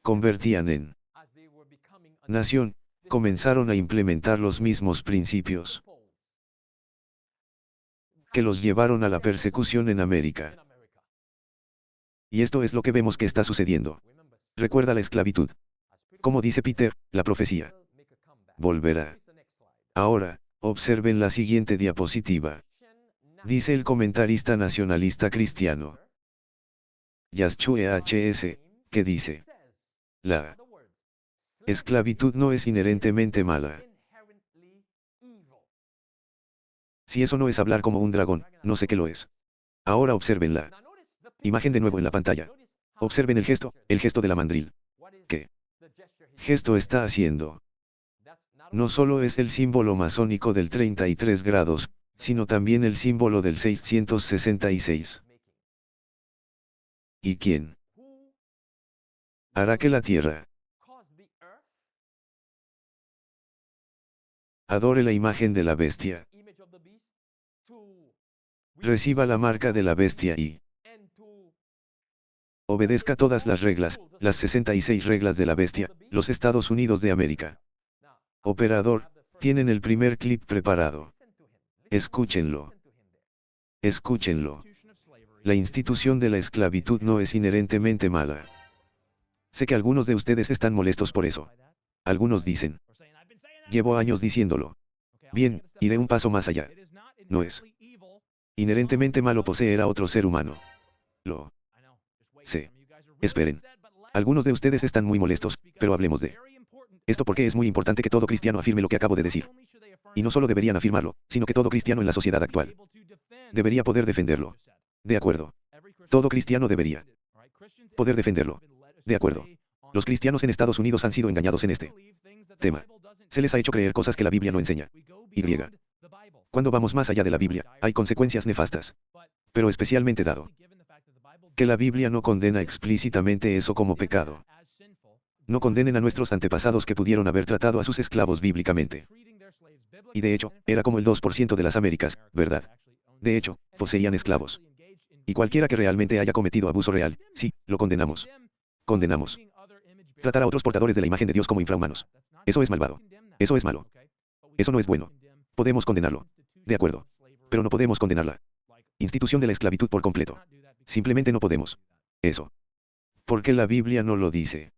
convertían en nación, comenzaron a implementar los mismos principios que los llevaron a la persecución en América. Y esto es lo que vemos que está sucediendo. Recuerda la esclavitud. Como dice Peter, la profecía volverá. Ahora, observen la siguiente diapositiva. Dice el comentarista nacionalista cristiano Yashua HS, que dice: La esclavitud no es inherentemente mala. Si eso no es hablar como un dragón, no sé qué lo es. Ahora observen la imagen de nuevo en la pantalla. Observen el gesto de la mandril. ¿Qué gesto está haciendo? No solo es el símbolo masónico del 33 grados, sino también el símbolo del 666. ¿Y quién hará que la tierra adore la imagen de la bestia? Reciba la marca de la bestia y obedezca todas las reglas, las 66 reglas de la bestia, los Estados Unidos de América. Operador, tienen el primer clip preparado. Escúchenlo. Escúchenlo. La institución de la esclavitud no es inherentemente mala. Sé que algunos de ustedes están molestos por eso. Algunos dicen. Llevo años diciéndolo. Bien, iré un paso más allá. No es inherentemente malo poseer a otro ser humano. Lo sé. Esperen. Algunos de ustedes están muy molestos, pero hablemos de esto porque es muy importante que todo cristiano afirme lo que acabo de decir. Y no solo deberían afirmarlo, sino que todo cristiano en la sociedad actual debería poder defenderlo. De acuerdo. Todo cristiano debería poder defenderlo. De acuerdo. Los cristianos en Estados Unidos han sido engañados en este tema. Se les ha hecho creer cosas que la Biblia no enseña. Y. Cuando vamos más allá de la Biblia, hay consecuencias nefastas. Pero especialmente dado que la Biblia no condena explícitamente eso como pecado. No condenen a nuestros antepasados que pudieron haber tratado a sus esclavos bíblicamente. Y de hecho, era como el 2% de las Américas, ¿verdad? De hecho, poseían esclavos. Y cualquiera que realmente haya cometido abuso real, sí, lo condenamos. Condenamos. Tratar a otros portadores de la imagen de Dios como infrahumanos. Eso es malvado. Eso es malo. Eso no es bueno. Podemos condenarlo. De acuerdo. Pero no podemos condenar la institución de la esclavitud por completo. Simplemente no podemos. Eso. Porque la Biblia no lo dice.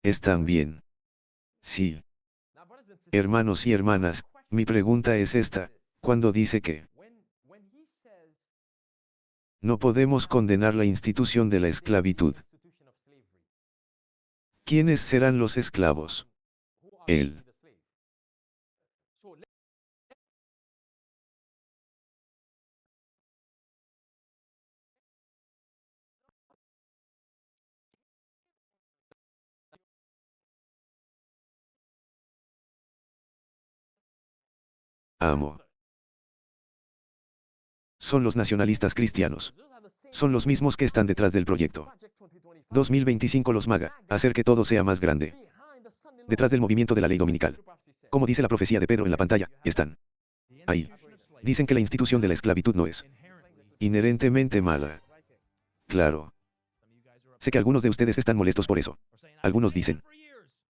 ¿Están bien? Sí. Hermanos y hermanas, mi pregunta es esta, cuando dice que no podemos condenar la institución de la esclavitud. ¿Quiénes serán los esclavos? Él. Amo. Son los nacionalistas cristianos. Son los mismos que están detrás del proyecto 2025 los MAGA, hacer que todo sea más grande. Detrás del movimiento de la ley dominical. Como dice la profecía de Pedro en la pantalla, están ahí. Dicen que la institución de la esclavitud no es inherentemente mala. Claro. Sé que algunos de ustedes están molestos por eso. Algunos dicen.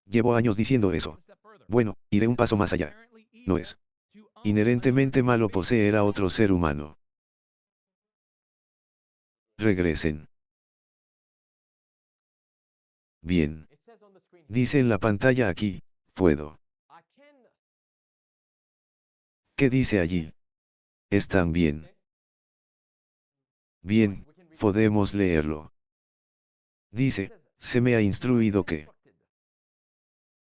Llevo años diciendo eso. Bueno, iré un paso más allá. No es inherentemente malo poseer a otro ser humano. Regresen. Bien. Dice en la pantalla aquí, puedo. ¿Qué dice allí? ¿Están bien? Bien, podemos leerlo. Dice, se me ha instruido que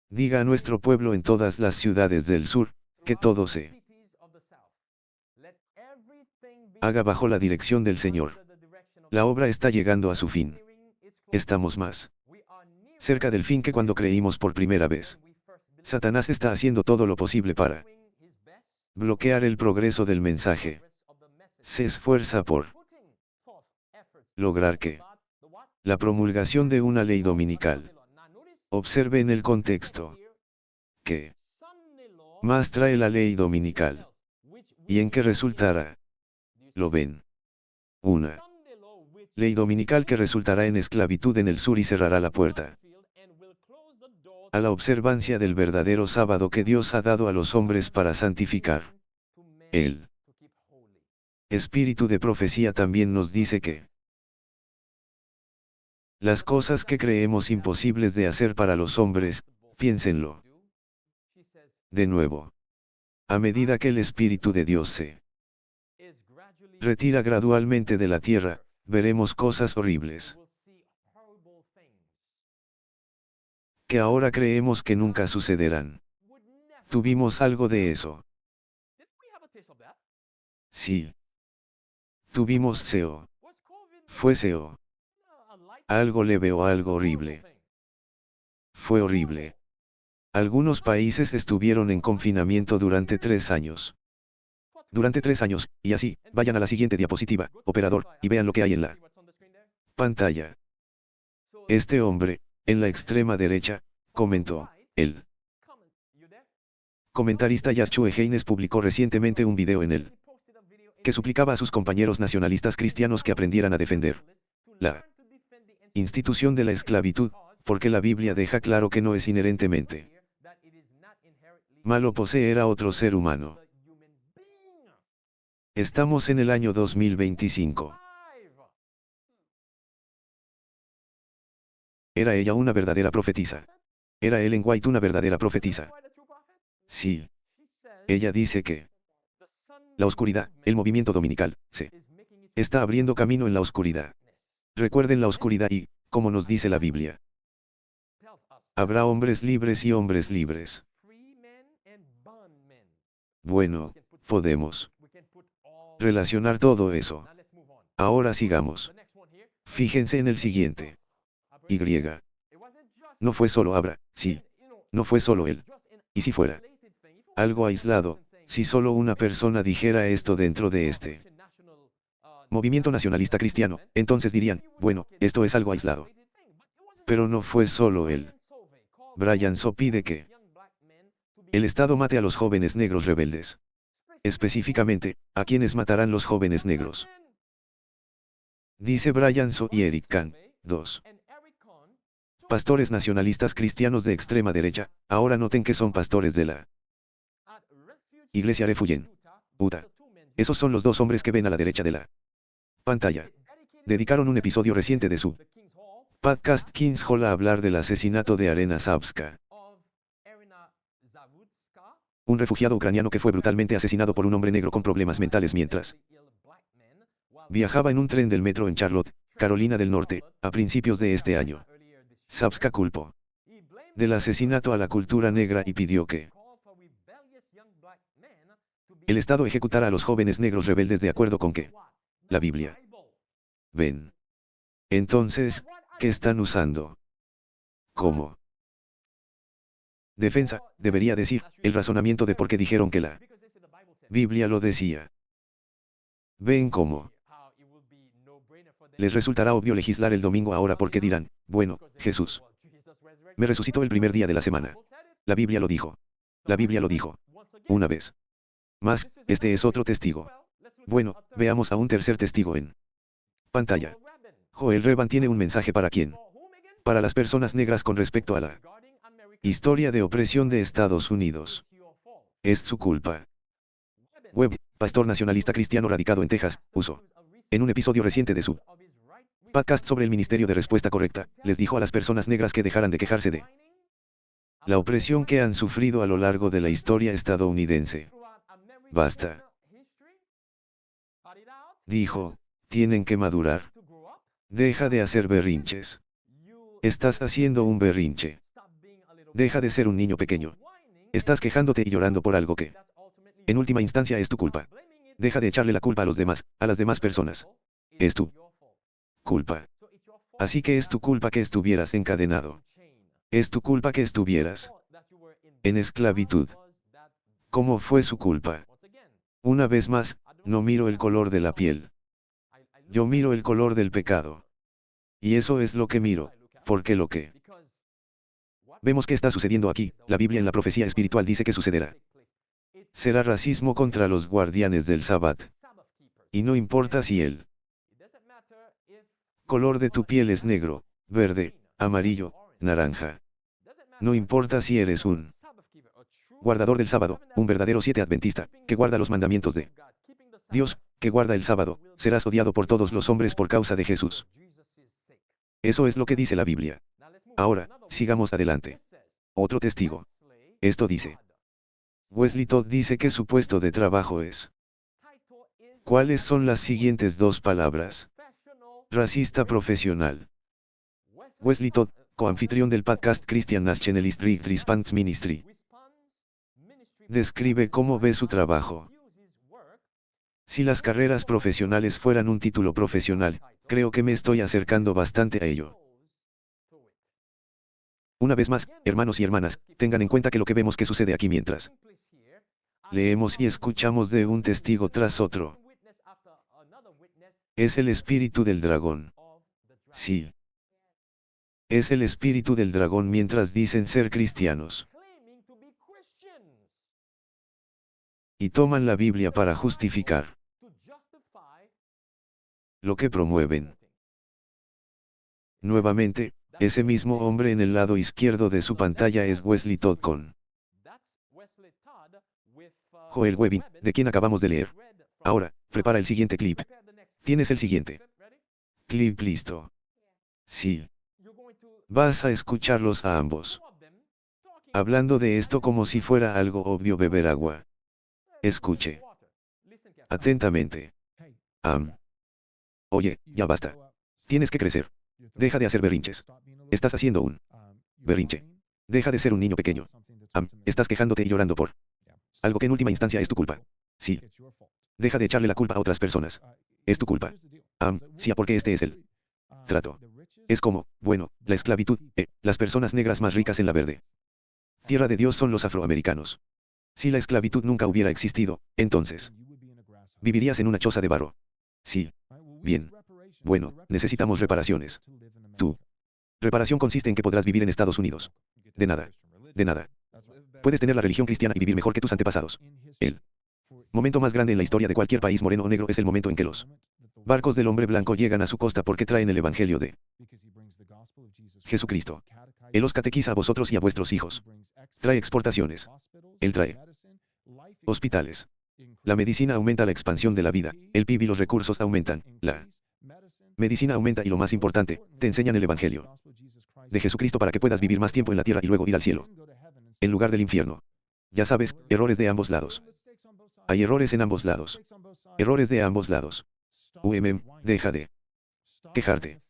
diga a nuestro pueblo en todas las ciudades del sur, que todo se haga bajo la dirección del Señor. La obra está llegando a su fin. Estamos más cerca del fin que cuando creímos por primera vez. Satanás está haciendo todo lo posible para bloquear el progreso del mensaje. Se esfuerza por lograr que la promulgación de una ley dominical. Observe en el contexto que más trae la ley dominical. ¿Y en qué resultará? ¿Lo ven? Una ley dominical que resultará en esclavitud en el sur y cerrará la puerta a la observancia del verdadero sábado que Dios ha dado a los hombres para santificar. El espíritu de profecía también nos dice que las cosas que creemos imposibles de hacer para los hombres, piénsenlo. De nuevo. A medida que el Espíritu de Dios se retira gradualmente de la tierra, veremos cosas horribles, que ahora creemos que nunca sucederán. Tuvimos algo de eso. Sí. Tuvimos SEO. Fue SEO. Algo leve o algo horrible. Fue horrible. Algunos países estuvieron en confinamiento durante 3 años. Durante 3 años, y así, vayan a la siguiente diapositiva, operador, y vean lo que hay en la pantalla. Este hombre, en la extrema derecha, comentó, el comentarista Yashua Haynes publicó recientemente un video en él, que suplicaba a sus compañeros nacionalistas cristianos que aprendieran a defender la institución de la esclavitud, porque la Biblia deja claro que no es inherentemente malo poseer a otro ser humano. Estamos en el año 2025. ¿Era ella una verdadera profetisa? ¿Era Ellen White una verdadera profetisa? Sí. Ella dice que la oscuridad, el movimiento dominical, se está abriendo camino en la oscuridad. Recuerden la oscuridad y, como nos dice la Biblia, habrá hombres libres y hombres libres. Bueno, podemos relacionar todo eso. Ahora sigamos. Fíjense en el siguiente. Y. No fue solo Abra, sí. No fue solo él. Y si fuera algo aislado, si solo una persona dijera esto dentro de este movimiento nacionalista cristiano, entonces dirían, bueno, esto es algo aislado. Pero no fue solo él. Brian So pide que el Estado mate a los jóvenes negros rebeldes. Específicamente, ¿a quiénes matarán los jóvenes negros? Dice Brian So y Eric Kahn, 2 pastores nacionalistas cristianos de extrema derecha, ahora noten que son pastores de la Iglesia Refuge en Utah. Esos son los 2 hombres que ven a la derecha de la pantalla. Dedicaron un episodio reciente de su podcast King's Hall a hablar del asesinato de Arena Savska, un refugiado ucraniano que fue brutalmente asesinado por un hombre negro con problemas mentales mientras viajaba en un tren del metro en Charlotte, Carolina del Norte, a principios de este año. Savska culpó del asesinato a la cultura negra y pidió que el Estado ejecutara a los jóvenes negros rebeldes de acuerdo con que la Biblia. Ven. Entonces, ¿qué están usando? ¿Cómo? Defensa, debería decir, el razonamiento de por qué dijeron que la Biblia lo decía. ¿Ven cómo? Les resultará obvio legislar el domingo ahora porque dirán, bueno, Jesús me resucitó el primer día de la semana. La Biblia lo dijo. La Biblia lo dijo. Una vez más, este es otro testigo. Bueno, veamos a un tercer testigo en pantalla. Joel Reban tiene un mensaje para quién. Para las personas negras con respecto a la historia de opresión de Estados Unidos. Es su culpa. Webb, pastor nacionalista cristiano radicado en Texas, usó, en un episodio reciente de su podcast sobre el Ministerio de Respuesta Correcta, les dijo a las personas negras que dejaran de quejarse de la opresión que han sufrido a lo largo de la historia estadounidense. Basta. Dijo, tienen que madurar. Deja de hacer berrinches. Estás haciendo un berrinche. Deja de ser un niño pequeño. Estás quejándote y llorando por algo que, en última instancia, es tu culpa. Deja de echarle la culpa a los demás, a las demás personas. Es tu culpa. Así que es tu culpa que estuvieras encadenado. Es tu culpa que estuvieras en esclavitud. ¿Cómo fue su culpa? Una vez más, no miro el color de la piel. Yo miro el color del pecado. Y eso es lo que miro, porque lo que vemos que está sucediendo aquí, la Biblia en la profecía espiritual dice que sucederá. Será racismo contra los guardianes del Sabbat. Y no importa si el color de tu piel es negro, verde, amarillo, naranja. No importa si eres un guardador del sábado, un verdadero 7 adventista, que guarda los mandamientos de Dios, que guarda el sábado, serás odiado por todos los hombres por causa de Jesús. Eso es lo que dice la Biblia. Ahora, sigamos adelante. Otro testigo. Esto dice. Wesley Todd dice que su puesto de trabajo es. ¿Cuáles son las siguientes 2 palabras? Racista profesional. Wesley Todd, coanfitrión del podcast Christian Nationalist Response Ministry, describe cómo ve su trabajo. Si las carreras profesionales fueran un título profesional, creo que me estoy acercando bastante a ello. Una vez más, hermanos y hermanas, tengan en cuenta que lo que vemos que sucede aquí mientras leemos y escuchamos de un testigo tras otro, es el espíritu del dragón. Sí. Es el espíritu del dragón mientras dicen ser cristianos. Y toman la Biblia para justificar lo que promueven. Nuevamente, ese mismo hombre en el lado izquierdo de su pantalla es Wesley Todd con Joel Webbing, de quien acabamos de leer. Ahora, prepara el siguiente clip. ¿Tienes el siguiente clip listo? Sí. Vas a escucharlos a ambos hablando de esto como si fuera algo obvio beber agua. Escuche atentamente. Oye, ya basta. Tienes que crecer. Deja de hacer berrinches. Estás haciendo un berrinche. Deja de ser un niño pequeño. Estás quejándote y llorando por algo que en última instancia es tu culpa. Sí. Deja de echarle la culpa a otras personas. Es tu culpa. Sí, porque este es el trato. Es como, bueno, la esclavitud, las personas negras más ricas en la verde tierra de Dios son los afroamericanos. Si la esclavitud nunca hubiera existido, entonces vivirías en una choza de barro. Sí. Bien. Bueno, necesitamos reparaciones. Tu reparación consiste en que podrás vivir en Estados Unidos. De nada. De nada. Puedes tener la religión cristiana y vivir mejor que tus antepasados. El momento más grande en la historia de cualquier país moreno o negro es el momento en que los barcos del hombre blanco llegan a su costa porque traen el evangelio de Jesucristo. Él os catequiza a vosotros y a vuestros hijos. Trae exportaciones. Él trae hospitales. La medicina aumenta la expansión de la vida, el PIB y los recursos aumentan, la medicina aumenta y lo más importante, te enseñan el evangelio de Jesucristo para que puedas vivir más tiempo en la tierra y luego ir al cielo, en lugar del infierno. Ya sabes, errores de ambos lados. Hay errores en ambos lados. Errores de ambos lados. Deja de quejarte.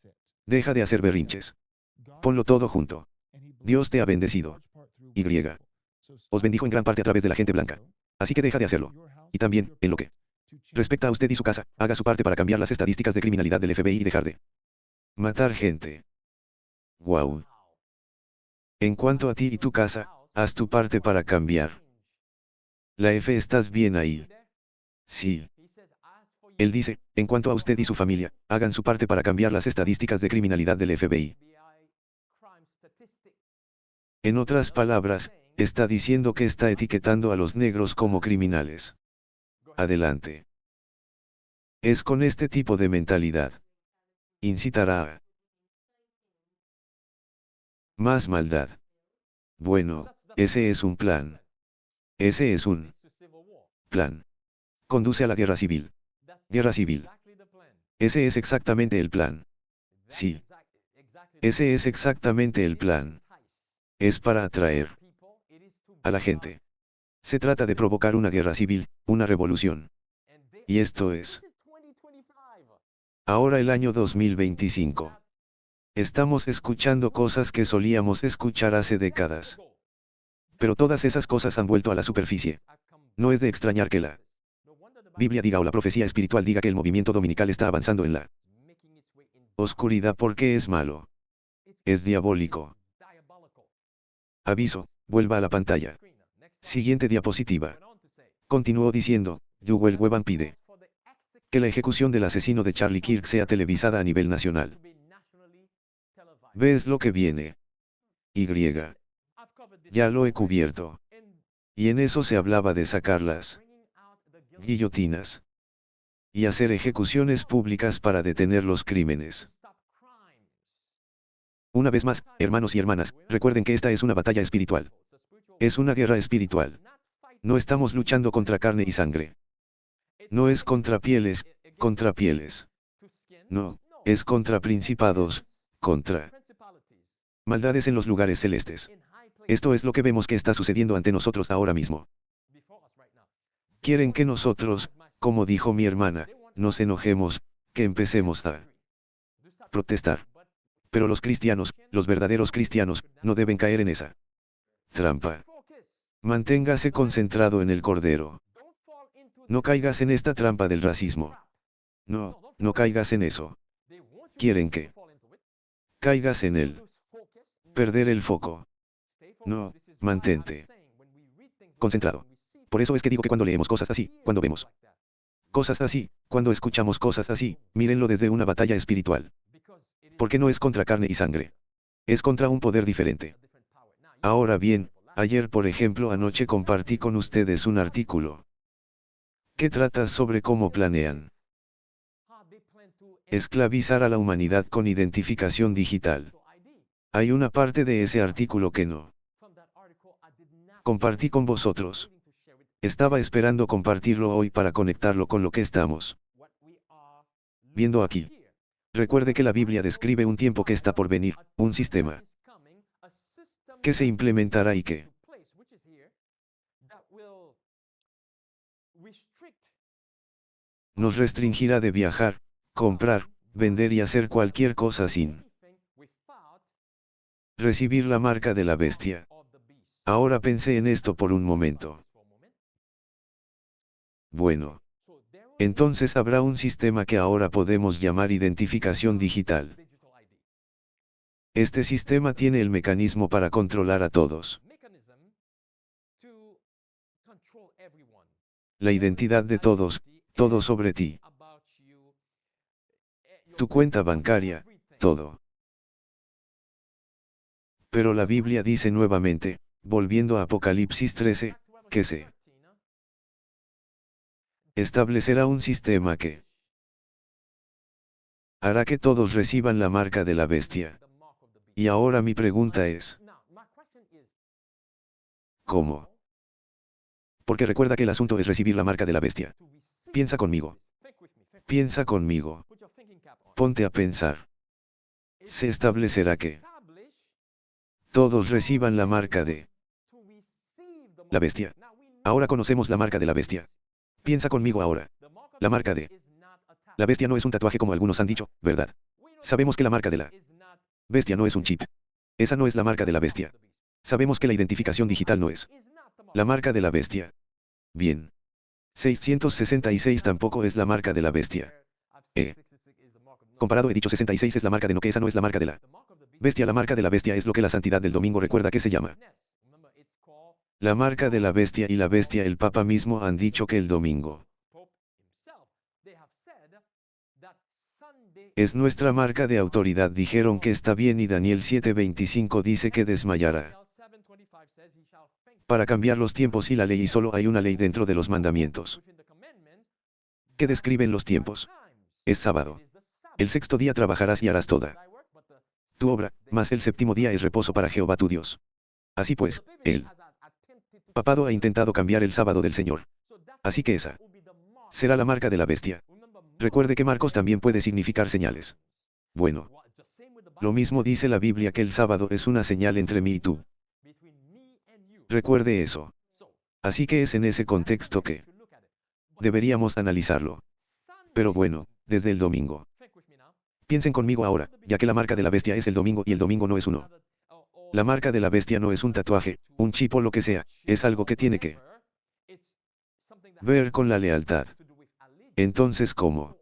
Deja de hacer berrinches. Ponlo todo junto. Dios te ha bendecido. Y. Os bendijo en gran parte a través de la gente blanca. Así que deja de hacerlo. Y también, en lo que respecta a usted y su casa, haga su parte para cambiar las estadísticas de criminalidad del FBI y dejar de matar gente. Wow. En cuanto a ti y tu casa, haz tu parte para cambiar. La F, ¿estás bien ahí? Sí. Él dice, en cuanto a usted y su familia, hagan su parte para cambiar las estadísticas de criminalidad del FBI. En otras palabras, está diciendo que está etiquetando a los negros como criminales. Adelante. Es con este tipo de mentalidad. Incitará a más maldad. Bueno, ese es un plan. Ese es un plan. Conduce a la guerra civil. Guerra civil. Ese es exactamente el plan. Sí. Ese es exactamente el plan. Es para atraer a la gente. Se trata de provocar una guerra civil, una revolución. Y esto es ahora el año 2025. Estamos escuchando cosas que solíamos escuchar hace décadas. Pero todas esas cosas han vuelto a la superficie. No es de extrañar que la Biblia diga o la profecía espiritual diga que el movimiento dominical está avanzando en la oscuridad porque es malo. Es diabólico. Aviso, vuelva a la pantalla. Siguiente diapositiva. Continuó diciendo, Joel Weban pide que la ejecución del asesino de Charlie Kirk sea televisada a nivel nacional. ¿Ves lo que viene? Y. Ya lo he cubierto. Y en eso se hablaba de sacar las guillotinas y hacer ejecuciones públicas para detener los crímenes. Una vez más, hermanos y hermanas, recuerden que esta es una batalla espiritual. Es una guerra espiritual. No estamos luchando contra carne y sangre. No es contra pieles. No, es contra principados, contra maldades en los lugares celestes. Esto es lo que vemos que está sucediendo ante nosotros ahora mismo. Quieren que nosotros, como dijo mi hermana, nos enojemos, que empecemos a protestar. Pero los cristianos, los verdaderos cristianos, no deben caer en esa trampa. Manténgase concentrado en el Cordero. No caigas en esta trampa del racismo. No, no caigas en eso. Quieren que caigas en él. Perder el foco. No, mantente concentrado. Por eso es que digo que cuando leemos cosas así, cuando vemos cosas así, cuando escuchamos cosas así, mírenlo desde una batalla espiritual. Porque no es contra carne y sangre. Es contra un poder diferente. Ahora bien, ayer por ejemplo anoche compartí con ustedes un artículo que trata sobre cómo planean esclavizar a la humanidad con identificación digital. Hay una parte de ese artículo que no compartí con vosotros. Estaba esperando compartirlo hoy para conectarlo con lo que estamos viendo aquí. Recuerde que la Biblia describe un tiempo que está por venir, un sistema que se implementará y que nos restringirá de viajar, comprar, vender y hacer cualquier cosa sin recibir la marca de la bestia. Ahora pensé en esto por un momento. Bueno. Entonces habrá un sistema que ahora podemos llamar identificación digital. Este sistema tiene el mecanismo para controlar a todos. La identidad de todos, todo sobre ti. Tu cuenta bancaria, todo. Pero la Biblia dice nuevamente, volviendo a Apocalipsis 13, que se establecerá un sistema que hará que todos reciban la marca de la bestia. Y ahora mi pregunta es, ¿cómo? Porque recuerda que el asunto es recibir la marca de la bestia. Piensa conmigo. Piensa conmigo. Ponte a pensar. Se establecerá que todos reciban la marca de la bestia. Ahora conocemos la marca de la bestia. Piensa conmigo ahora. La marca de la bestia no es un tatuaje como algunos han dicho, ¿verdad? Sabemos que la marca de la bestia no es un chip. Esa no es la marca de la bestia. Sabemos que la identificación digital no es la marca de la bestia. Bien. 666 tampoco es la marca de la bestia. Comparado he dicho 66 es la marca de no, que esa no es la marca de la bestia. La marca de la bestia es lo que la santidad del domingo recuerda que se llama la marca de la bestia, y la bestia el Papa mismo han dicho que el domingo es nuestra marca de autoridad. Dijeron que está bien y Daniel 7:25 dice que desmayará. Para cambiar los tiempos y la ley, y solo hay una ley dentro de los mandamientos que describen los tiempos. Es sábado. El sexto día trabajarás y harás toda tu obra, mas el séptimo día es reposo para Jehová tu Dios. Así pues, el papado ha intentado cambiar el sábado del Señor. Así que esa será la marca de la bestia. Recuerde que Marcos también puede significar señales. Bueno. Lo mismo dice la Biblia, que el sábado es una señal entre mí y tú. Recuerde eso. Así que es en ese contexto que deberíamos analizarlo. Pero bueno, desde el domingo. Piensen conmigo ahora, ya que la marca de la bestia es el domingo y el domingo no es uno. La marca de la bestia no es un tatuaje, un chip o lo que sea, es algo que tiene que ver con la lealtad. Entonces, ¿cómo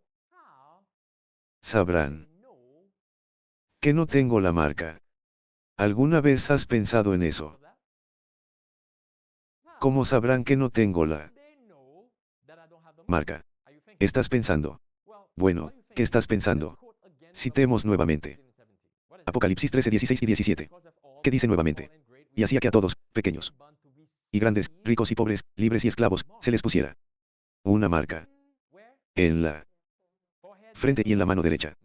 sabrán que no tengo la marca? ¿Alguna vez has pensado en eso? ¿Cómo sabrán que no tengo la marca? ¿Estás pensando? Bueno, ¿qué estás pensando? Citemos nuevamente Apocalipsis 13, 16 y 17. ¿Qué dice nuevamente? Y hacía que a todos, pequeños y grandes, ricos y pobres, libres y esclavos, se les pusiera una marca en la frente y en la mano derecha.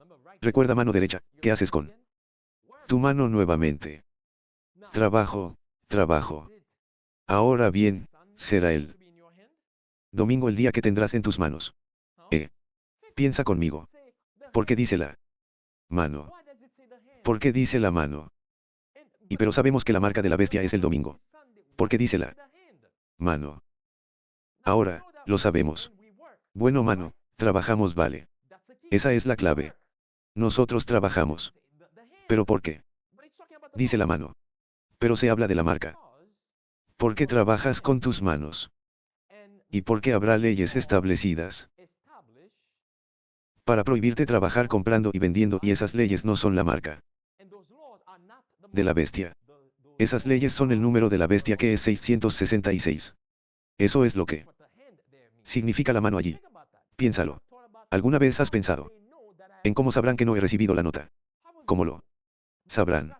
Recuerda, mano derecha, ¿qué haces con tu mano nuevamente? Trabajo, trabajo. Ahora bien, será el domingo el día que tendrás en tus manos. Piensa conmigo. ¿Por qué dice la mano? ¿Por qué dice la mano? Y pero sabemos que la marca de la bestia es el domingo. ¿Por qué dice la mano? Ahora, lo sabemos. Bueno, mano, trabajamos, vale. Esa es la clave. Nosotros trabajamos. ¿Pero por qué? Dice la mano. Pero se habla de la marca. ¿Por qué trabajas con tus manos? ¿Y por qué habrá leyes establecidas para prohibirte trabajar comprando y vendiendo, y esas leyes no son la marca de la bestia? Esas leyes son el número de la bestia, que es 666. Eso es lo que significa la mano allí. Piénsalo. ¿Alguna vez has pensado en cómo sabrán que no he recibido la nota? ¿Cómo lo sabrán?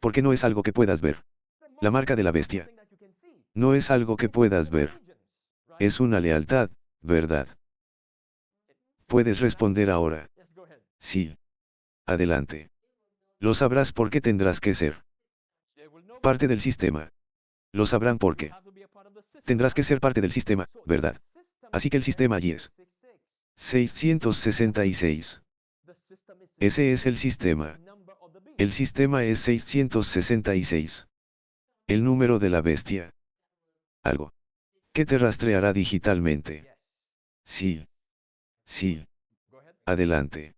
Porque no es algo que puedas ver. La marca de la bestia no es algo que puedas ver. Es una lealtad, ¿verdad? Puedes responder ahora. Sí. Adelante. Lo sabrás porque tendrás que ser parte del sistema. Lo sabrán porque tendrás que ser parte del sistema, ¿verdad? Así que el sistema allí es 666. Ese es el sistema. El sistema es 666. El número de la bestia. Algo que te rastreará digitalmente. Sí. Sí. Adelante.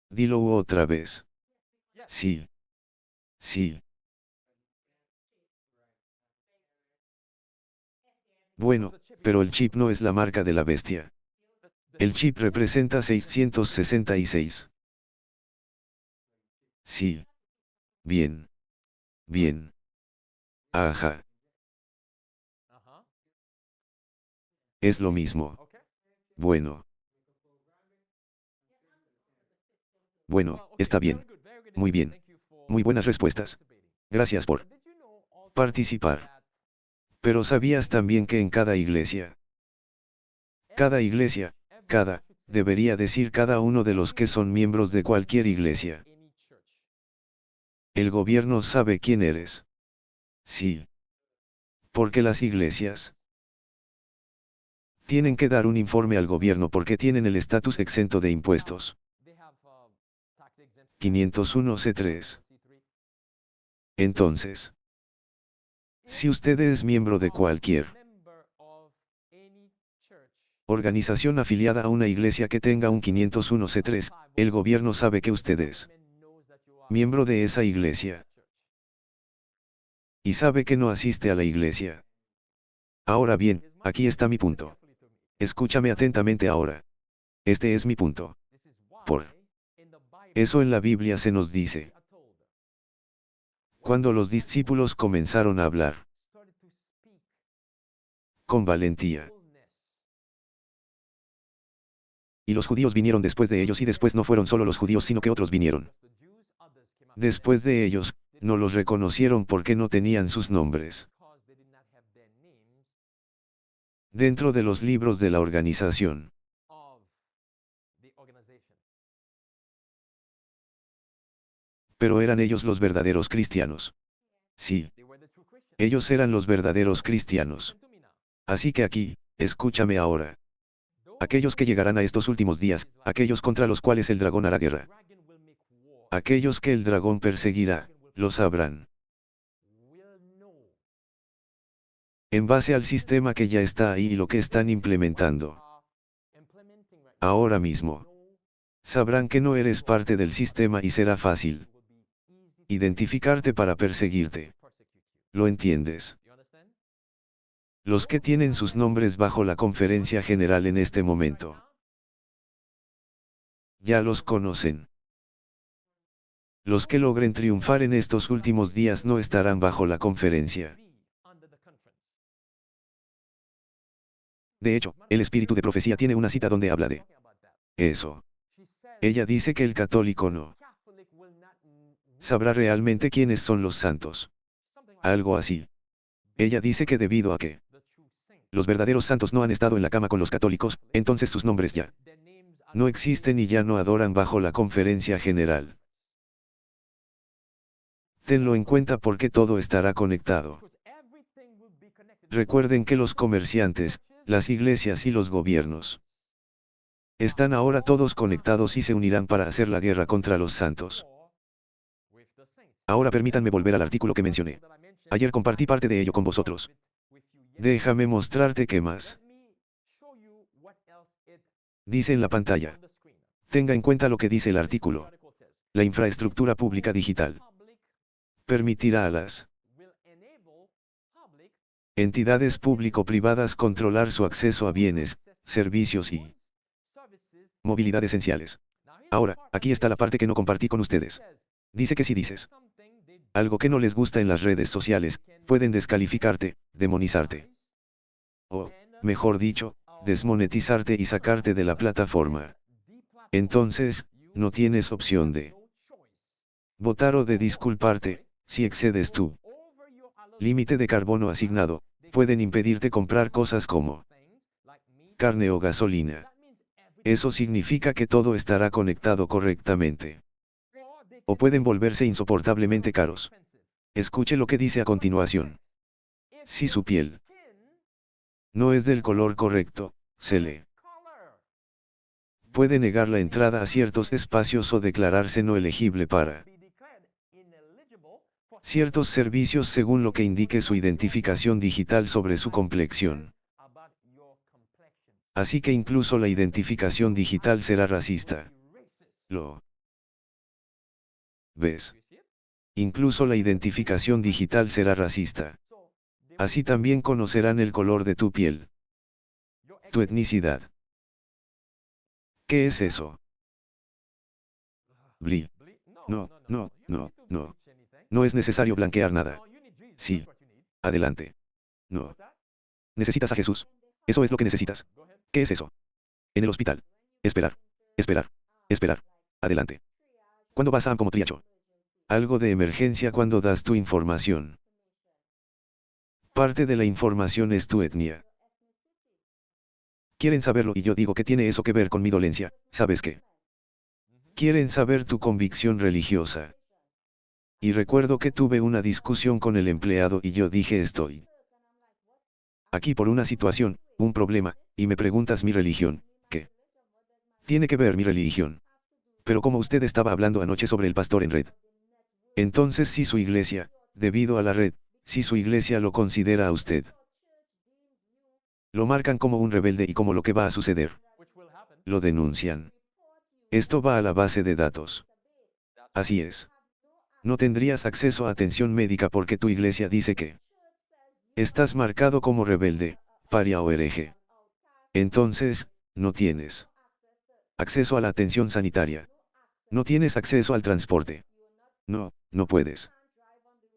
Dilo otra vez. Sí. Sí. Bueno, pero el chip no es la marca de la bestia. El chip representa 666. Sí. Bien. Bien. Ajá. Es lo mismo. Bueno. Bueno, está bien. Muy bien. Muy buenas respuestas. Gracias por participar. Pero ¿sabías también que en cada iglesia, debería decir cada uno de los que son miembros de cualquier iglesia? El gobierno sabe quién eres. Sí. Porque las iglesias tienen que dar un informe al gobierno porque tienen el estatus exento de impuestos. 501c3. Entonces, si usted es miembro de cualquier organización afiliada a una iglesia que tenga un 501c3, el gobierno sabe que usted es miembro de esa iglesia. Y sabe que no asiste a la iglesia. Ahora bien, aquí está mi punto. Escúchame atentamente ahora. Este es mi punto. Por eso en la Biblia se nos dice: cuando los discípulos comenzaron a hablar con valentía, y los judíos vinieron después de ellos, y después no fueron solo los judíos sino que otros vinieron después de ellos, no los reconocieron porque no tenían sus nombres dentro de los libros de la organización. Pero eran ellos los verdaderos cristianos. Sí. Ellos eran los verdaderos cristianos. Así que aquí, escúchame ahora. Aquellos que llegarán a estos últimos días, aquellos contra los cuales el dragón hará guerra. Aquellos que el dragón perseguirá, lo sabrán. En base al sistema que ya está ahí y lo que están implementando. Ahora mismo. Sabrán que no eres parte del sistema y será fácil identificarte para perseguirte. ¿Lo entiendes? Los que tienen sus nombres bajo la conferencia general en este momento. Ya los conocen. Los que logren triunfar en estos últimos días no estarán bajo la conferencia. De hecho, el espíritu de profecía tiene una cita donde habla de eso. Ella dice que el católico no sabrá realmente quiénes son los santos. Algo así. Ella dice que debido a que los verdaderos santos no han estado en la cama con los católicos, entonces sus nombres ya no existen y ya no adoran bajo la conferencia general. Tenlo en cuenta porque todo estará conectado. Recuerden que los comerciantes, las iglesias y los gobiernos están ahora todos conectados y se unirán para hacer la guerra contra los santos. Ahora permítanme volver al artículo que mencioné. Ayer compartí parte de ello con vosotros. Déjame mostrarte qué más dice en la pantalla. Tenga en cuenta lo que dice el artículo. La infraestructura pública digital permitirá a las entidades público-privadas controlar su acceso a bienes, servicios y movilidad esenciales. Ahora, aquí está la parte que no compartí con ustedes. Dice que si dices algo que no les gusta en las redes sociales, pueden descalificarte, demonizarte. O, mejor dicho, desmonetizarte y sacarte de la plataforma. Entonces, no tienes opción de votar o de disculparte. Si excedes tu límite de carbono asignado, pueden impedirte comprar cosas como carne o gasolina. Eso significa que todo estará conectado correctamente. O pueden volverse insoportablemente caros. Escuche lo que dice a continuación. Si su piel no es del color correcto, se le puede negar la entrada a ciertos espacios o declararse no elegible para ciertos servicios según lo que indique su identificación digital sobre su complexión. Así que incluso la identificación digital será racista. ¿Lo ves? Incluso la identificación digital será racista. Así también conocerán el color de tu piel. Tu etnicidad. ¿Qué es eso? Bli. No, no, no, no. No es necesario blanquear nada. Sí. Adelante. No. Necesitas a Jesús. Eso es lo que necesitas. ¿Qué es eso? En el hospital. Esperar. Esperar. Esperar. Adelante. ¿Cuándo vas a como triacho? Algo de emergencia cuando das tu información. Parte de la información es tu etnia. Quieren saberlo y yo digo que tiene eso que ver con mi dolencia, ¿sabes qué? Quieren saber tu convicción religiosa. Y recuerdo que tuve una discusión con el empleado y yo dije estoy aquí por una situación, un problema, y me preguntas mi religión, ¿qué tiene que ver mi religión? Pero como usted estaba hablando anoche sobre el pastor en red. Entonces si su iglesia, debido a la red, si su iglesia lo considera a usted, lo marcan como un rebelde y como lo que va a suceder. Lo denuncian. Esto va a la base de datos. Así es. No tendrías acceso a atención médica porque tu iglesia dice que estás marcado como rebelde, paria o hereje. Entonces, no tienes acceso a la atención sanitaria. No tienes acceso al transporte. No, no puedes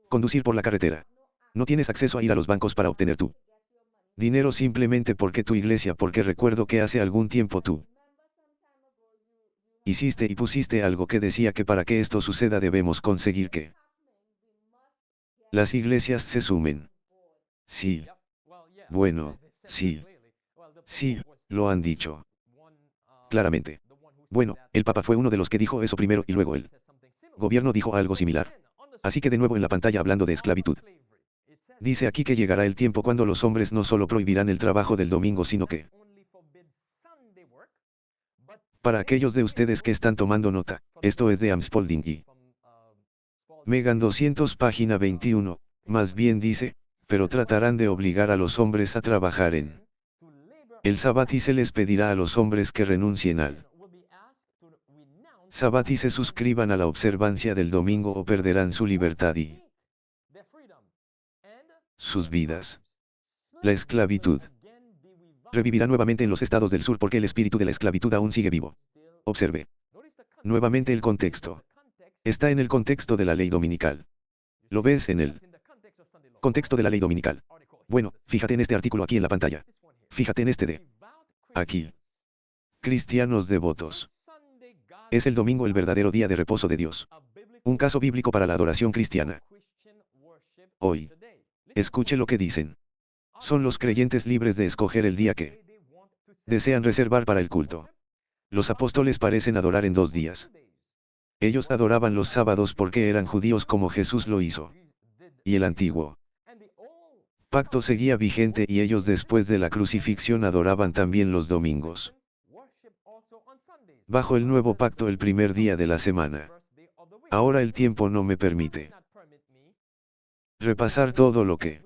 conducir por la carretera. No tienes acceso a ir a los bancos para obtener tu dinero simplemente porque tu iglesia, porque recuerdo que hace algún tiempo tú hiciste y pusiste algo que decía que para que esto suceda debemos conseguir que las iglesias se sumen. Sí. Bueno, sí. Sí, lo han dicho. Claramente. Bueno, el Papa fue uno de los que dijo eso primero y luego el gobierno dijo algo similar. Así que de nuevo en la pantalla hablando de esclavitud. Dice aquí que llegará el tiempo cuando los hombres no solo prohibirán el trabajo del domingo sino que, para aquellos de ustedes que están tomando nota, esto es de Amspalding y Megan 200 página 21, más bien dice, pero tratarán de obligar a los hombres a trabajar en el Sabbat y se les pedirá a los hombres que renuncien al Sabbat y se suscriban a la observancia del domingo o perderán su libertad y sus vidas. La esclavitud revivirá nuevamente en los estados del sur porque el espíritu de la esclavitud aún sigue vivo. Observe. Nuevamente el contexto. Está en el contexto de la ley dominical. ¿Lo ves en el contexto de la ley dominical? Bueno, fíjate en este artículo aquí en la pantalla. Fíjate en este de aquí. Cristianos devotos. Es el domingo el verdadero día de reposo de Dios. Un caso bíblico para la adoración cristiana. Hoy. Escuche lo que dicen. Son los creyentes libres de escoger el día que desean reservar para el culto. Los apóstoles parecen adorar en 2 días. Ellos adoraban los sábados porque eran judíos como Jesús lo hizo. Y el antiguo pacto seguía vigente y ellos después de la crucifixión adoraban también los domingos. Bajo el nuevo pacto el primer día de la semana. Ahora el tiempo no me permite repasar todo lo que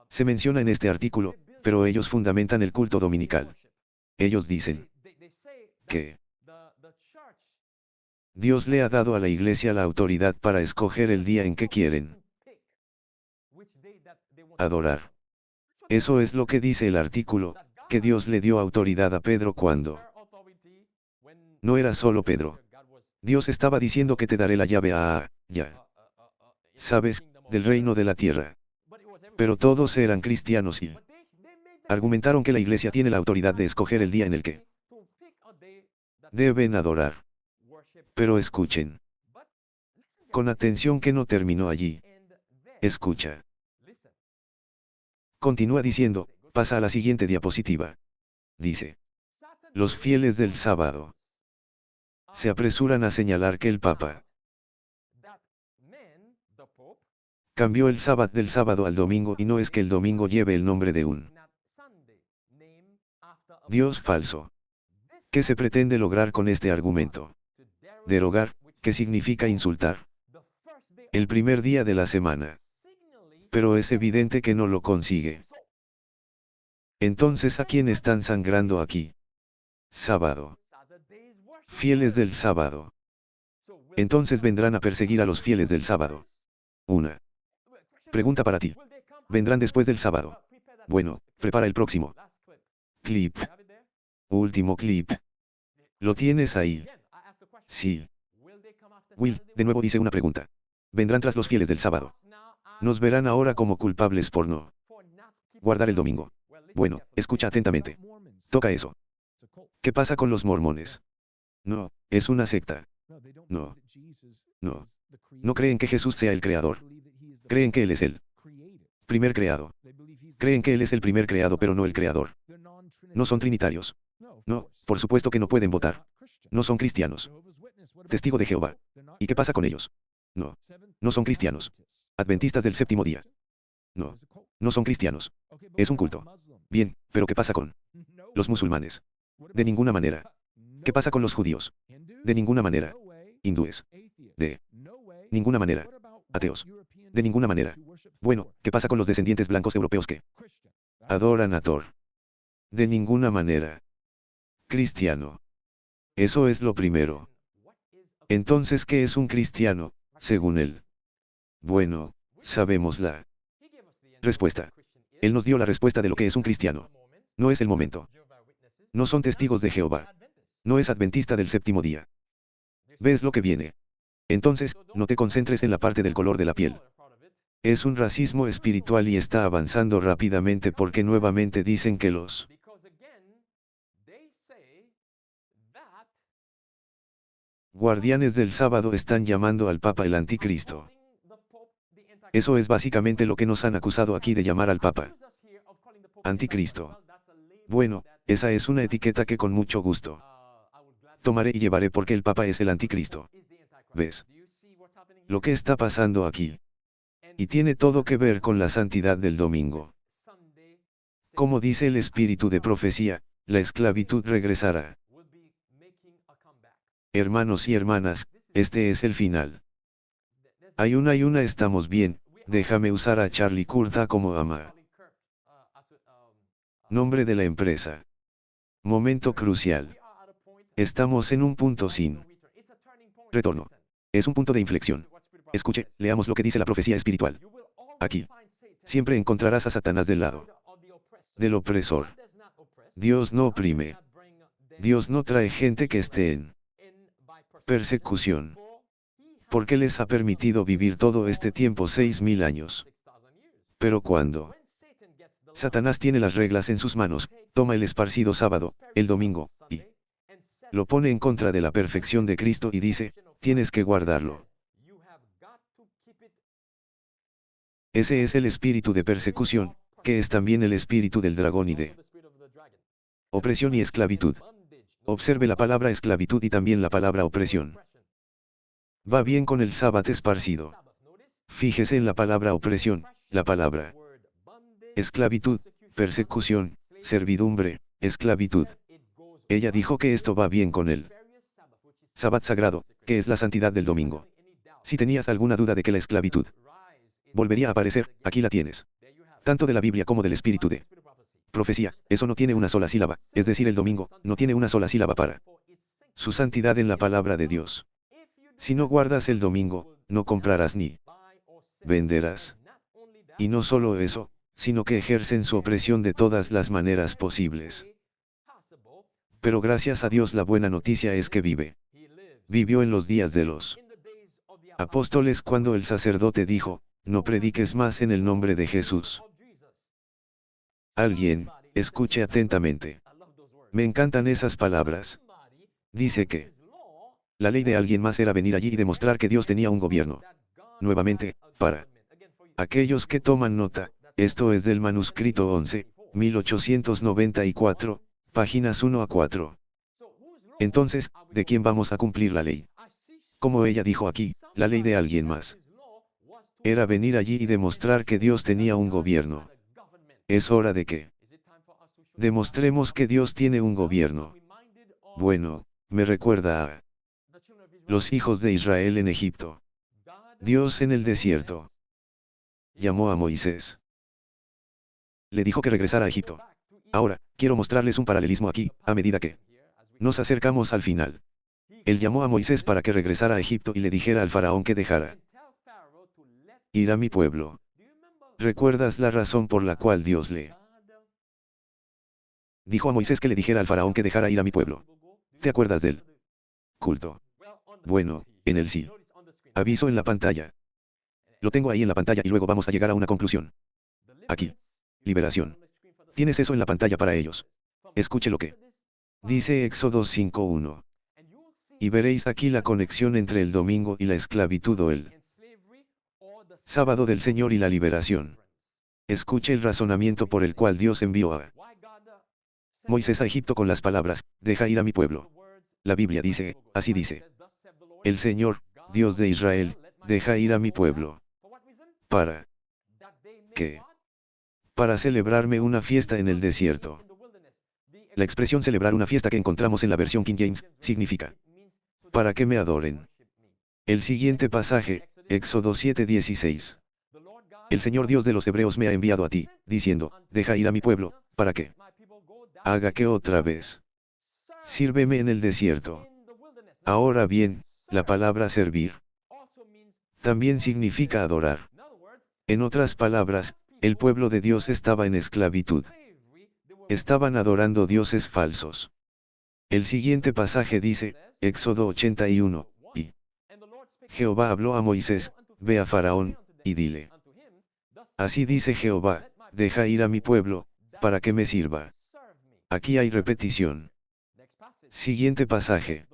se menciona en este artículo, pero ellos fundamentan el culto dominical. Ellos dicen que Dios le ha dado a la iglesia la autoridad para escoger el día en que quieren adorar. Eso es lo que dice el artículo, que Dios le dio autoridad a Pedro cuando no era solo Pedro. Dios estaba diciendo que te daré la llave sabes, del reino de la tierra. Pero todos eran cristianos y argumentaron que la iglesia tiene la autoridad de escoger el día en el que deben adorar. Pero escuchen. Con atención que no terminó allí. Escucha. Continúa diciendo, pasa a la siguiente diapositiva. Dice. Los fieles del sábado se apresuran a señalar que el Papa cambió el sábado del sábado al domingo y no es que el domingo lleve el nombre de un Dios falso. ¿Qué se pretende lograr con este argumento? Derogar, que significa insultar. El primer día de la semana. Pero es evidente que no lo consigue. Entonces, ¿a quién están sangrando aquí? Sábado. Fieles del sábado. Entonces vendrán a perseguir a los fieles del sábado. Una pregunta para ti. ¿Vendrán después del sábado? Bueno, prepara el próximo clip. Último clip. ¿Lo tienes ahí? Sí. Will, de nuevo hice una pregunta. ¿Vendrán tras los fieles del sábado? Nos verán ahora como culpables por no guardar el domingo. Bueno, escucha atentamente. Toca eso. ¿Qué pasa con los mormones? No, es una secta. No. No. No creen que Jesús sea el creador. Creen que Él es el primer creado. Creen que Él es el primer creado pero no el creador. No son trinitarios. No, por supuesto que no pueden votar. No son cristianos. Testigo de Jehová. ¿Y qué pasa con ellos? No. No son cristianos. Adventistas del séptimo día. No. No son cristianos. Es un culto. Bien, pero ¿qué pasa con los musulmanes? De ninguna manera. ¿Qué pasa con los judíos? De ninguna manera. Hindúes. De ninguna manera. Ateos. De ninguna manera. Bueno, ¿qué pasa con los descendientes blancos europeos que adoran a Thor? De ninguna manera. Cristiano. Eso es lo primero. Entonces, ¿qué es un cristiano, según él? Bueno, sabemos la respuesta. Él nos dio la respuesta de lo que es un cristiano. No es el momento. No son testigos de Jehová. No es adventista del séptimo día. ¿Ves lo que viene? Entonces, no te concentres en la parte del color de la piel. Es un racismo espiritual y está avanzando rápidamente porque nuevamente dicen que los guardianes del sábado están llamando al Papa el anticristo. Eso es básicamente lo que nos han acusado aquí de llamar al Papa anticristo. Bueno, esa es una etiqueta que con mucho gusto tomaré y llevaré porque el Papa es el anticristo. ¿Ves lo que está pasando aquí? Y tiene todo que ver con la santidad del domingo. Como dice el espíritu de profecía, la esclavitud regresará. Hermanos y hermanas, este es el final. Hay una estamos bien, déjame usar a Charlie Kurta como ama. Nombre de la empresa. Momento crucial. Estamos en un punto sin retorno. Es un punto de inflexión. Escuche, leamos lo que dice la profecía espiritual. Aquí. Siempre encontrarás a Satanás del lado del opresor. Dios no oprime. Dios no trae gente que esté en persecución. Porque les ha permitido vivir todo este tiempo 6000 años. Pero cuando Satanás tiene las reglas en sus manos, toma el esparcido sábado, el domingo, y lo pone en contra de la perfección de Cristo y dice, tienes que guardarlo. Ese es el espíritu de persecución, que es también el espíritu del dragón y de opresión y esclavitud. Observe la palabra esclavitud y también la palabra opresión. Va bien con el sábado esparcido. Fíjese en la palabra opresión, la palabra esclavitud, persecución, servidumbre, esclavitud. Ella dijo que esto va bien con el sábado sagrado, que es la santidad del domingo. Si tenías alguna duda de que la esclavitud volvería a aparecer, aquí la tienes. Tanto de la Biblia como del espíritu de profecía, eso no tiene una sola sílaba, es decir, el domingo, no tiene una sola sílaba para su santidad en la palabra de Dios. Si no guardas el domingo, no comprarás ni venderás. Y no solo eso, sino que ejercen su opresión de todas las maneras posibles. Pero gracias a Dios la buena noticia es que vivió en los días de los apóstoles cuando el sacerdote dijo, no prediques más en el nombre de Jesús. Alguien, escuche atentamente. Me encantan esas palabras. Dice que la ley de alguien más era venir allí y demostrar que Dios tenía un gobierno. Nuevamente, para aquellos que toman nota, esto es del manuscrito 11, 1894, páginas 1 a 4. Entonces, ¿de quién vamos a cumplir la ley? Como ella dijo aquí, la ley de alguien más. Era venir allí y demostrar que Dios tenía un gobierno. Es hora de que demostremos que Dios tiene un gobierno. Bueno, me recuerda a los hijos de Israel en Egipto. Dios en el desierto llamó a Moisés. Le dijo que regresara a Egipto. Ahora, quiero mostrarles un paralelismo aquí, a medida que nos acercamos al final. Él llamó a Moisés para que regresara a Egipto y le dijera al faraón que dejara ir a mi pueblo. ¿Recuerdas la razón por la cual Dios le dijo a Moisés que le dijera al faraón que dejara ir a mi pueblo? ¿Te acuerdas del culto? Bueno, en el sí. Aviso en la pantalla. Lo tengo ahí en la pantalla y luego vamos a llegar a una conclusión. Aquí. Liberación. Tienes eso en la pantalla para ellos. Escuche lo que dice Éxodo 5:1. Y veréis aquí la conexión entre el domingo y la esclavitud o el sábado del Señor y la liberación. Escuche el razonamiento por el cual Dios envió a Moisés a Egipto con las palabras, deja ir a mi pueblo. La Biblia dice, así dice. El Señor, Dios de Israel, deja ir a mi pueblo. ¿Para qué? Para celebrarme una fiesta en el desierto. La expresión celebrar una fiesta que encontramos en la versión King James, significa para que me adoren. El siguiente pasaje, Éxodo 7:16. El Señor Dios de los Hebreos me ha enviado a ti, diciendo, deja ir a mi pueblo, para que haga que otra vez sírveme en el desierto. Ahora bien, la palabra servir también significa adorar. En otras palabras, el pueblo de Dios estaba en esclavitud. Estaban adorando dioses falsos. El siguiente pasaje dice, Éxodo 81, y Jehová habló a Moisés, ve a Faraón, y dile. Así dice Jehová, deja ir a mi pueblo, para que me sirva. Aquí hay repetición. Siguiente pasaje.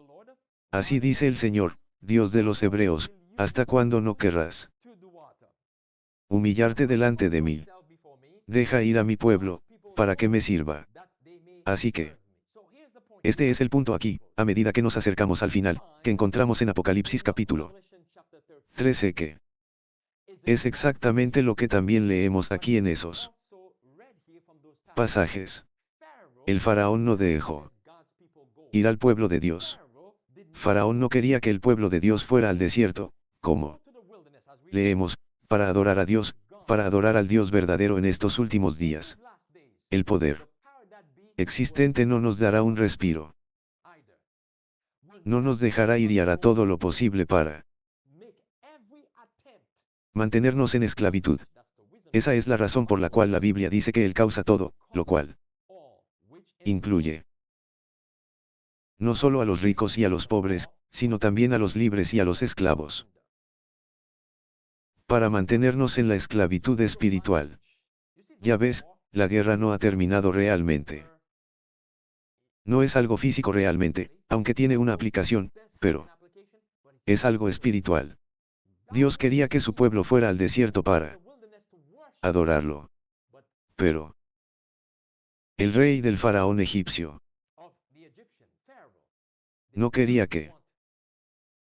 Así dice el Señor, Dios de los Hebreos, ¿hasta cuándo no querrás humillarte delante de mí? Deja ir a mi pueblo, para que me sirva. Así que, este es el punto aquí, a medida que nos acercamos al final, que encontramos en Apocalipsis capítulo 13 que es exactamente lo que también leemos aquí en esos pasajes. El faraón no dejó ir al pueblo de Dios. Faraón no quería que el pueblo de Dios fuera al desierto, como leemos, para adorar a Dios, para adorar al Dios verdadero en estos últimos días. El poder existente no nos dará un respiro. No nos dejará ir y hará todo lo posible para mantenernos en esclavitud. Esa es la razón por la cual la Biblia dice que Él causa todo, lo cual incluye no solo a los ricos y a los pobres, sino también a los libres y a los esclavos. Para mantenernos en la esclavitud espiritual. Ya ves, la guerra no ha terminado realmente. No es algo físico realmente, aunque tiene una aplicación, pero es algo espiritual. Dios quería que su pueblo fuera al desierto para adorarlo. Pero el rey del faraón egipcio no quería que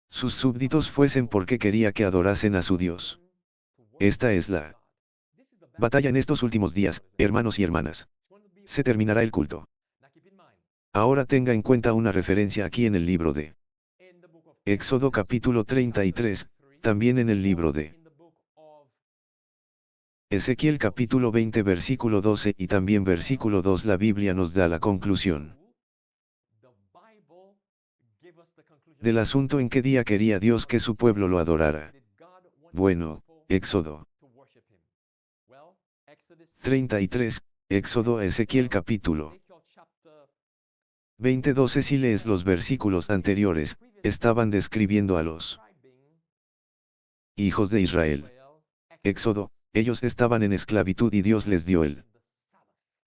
sus súbditos fuesen porque quería que adorasen a su Dios. Esta es la batalla en estos últimos días, hermanos y hermanas. Se terminará el culto. Ahora tenga en cuenta una referencia aquí en el libro de Éxodo capítulo 33, también en el libro de Ezequiel capítulo 20 versículo 12 y también versículo 2. La Biblia nos da la conclusión. Del asunto en qué día quería Dios que su pueblo lo adorara. Bueno, Éxodo 33, Éxodo a Ezequiel capítulo 20:12. Si lees los versículos anteriores, estaban describiendo a los hijos de Israel. Éxodo, ellos estaban en esclavitud y Dios les dio el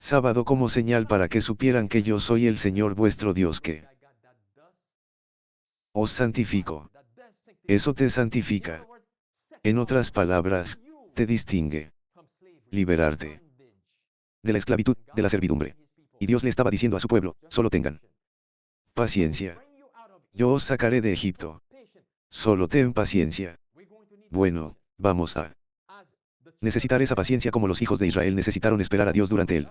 sábado como señal para que supieran que yo soy el Señor vuestro Dios que os santifico. Eso te santifica. En otras palabras, te distingue. Liberarte de la esclavitud, de la servidumbre. Y Dios le estaba diciendo a su pueblo, solo tengan paciencia. Yo os sacaré de Egipto. Solo ten paciencia. Bueno, vamos a necesitar esa paciencia como los hijos de Israel necesitaron esperar a Dios durante el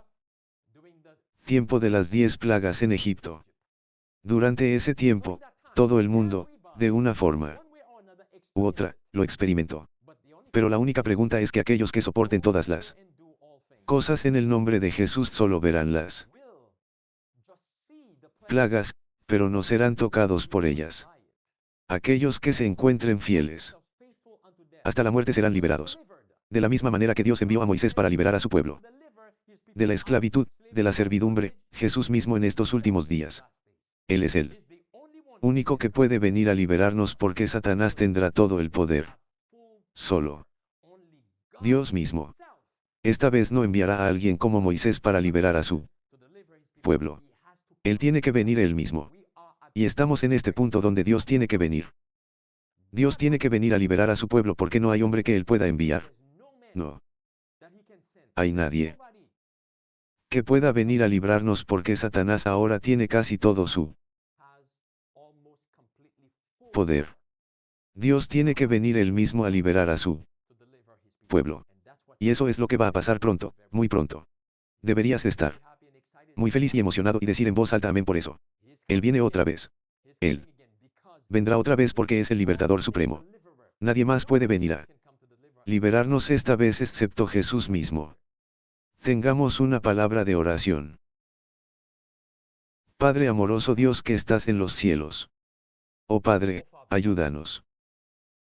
tiempo de las 10 plagas en Egipto. Durante ese tiempo, todo el mundo, de una forma u otra, lo experimentó. Pero la única pregunta es que aquellos que soporten todas las cosas en el nombre de Jesús solo verán las plagas, pero no serán tocados por ellas. Aquellos que se encuentren fieles hasta la muerte serán liberados. De la misma manera que Dios envió a Moisés para liberar a su pueblo de la esclavitud, de la servidumbre, Jesús mismo en estos últimos días. Él es el único que puede venir a liberarnos porque Satanás tendrá todo el poder. Solo Dios mismo. Esta vez no enviará a alguien como Moisés para liberar a su pueblo. Él tiene que venir él mismo. Y estamos en este punto donde Dios tiene que venir. Dios tiene que venir a liberar a su pueblo porque no hay hombre que él pueda enviar. No hay nadie que pueda venir a librarnos porque Satanás ahora tiene casi todo su poder. Dios tiene que venir él mismo a liberar a su pueblo. Y eso es lo que va a pasar pronto, muy pronto. Deberías estar muy feliz y emocionado y decir en voz alta amén por eso. Él viene otra vez. Él vendrá otra vez porque es el libertador supremo. Nadie más puede venir a liberarnos esta vez excepto Jesús mismo. Tengamos una palabra de oración. Padre amoroso Dios que estás en los cielos. Oh Padre, ayúdanos.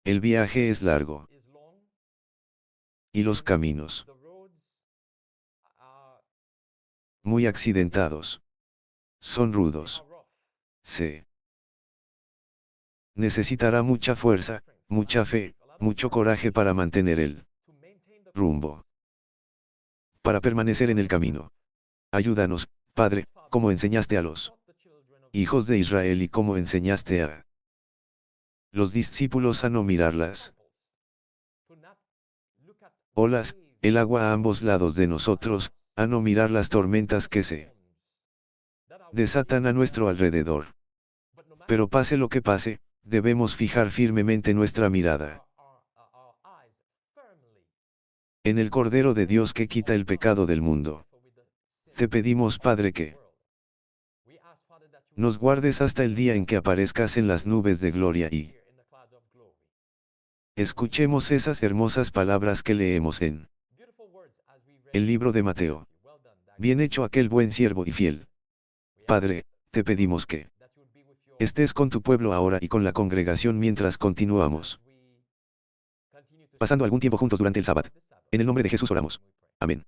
El viaje es largo. Y los caminos muy accidentados. Son rudos. Se necesitará mucha fuerza, mucha fe, mucho coraje para mantener el rumbo. Para permanecer en el camino. Ayúdanos, Padre, como enseñaste a los hijos de Israel y como enseñaste a los discípulos a no mirar las olas, el agua a ambos lados de nosotros, a no mirar las tormentas que se desatan a nuestro alrededor. Pero pase lo que pase, debemos fijar firmemente nuestra mirada en el Cordero de Dios que quita el pecado del mundo. Te pedimos, Padre, que nos guardes hasta el día en que aparezcas en las nubes de gloria y escuchemos esas hermosas palabras que leemos en el libro de Mateo. Bien hecho aquel buen siervo y fiel. Padre, te pedimos que estés con tu pueblo ahora y con la congregación mientras continuamos pasando algún tiempo juntos durante el sábado. En el nombre de Jesús oramos. Amén.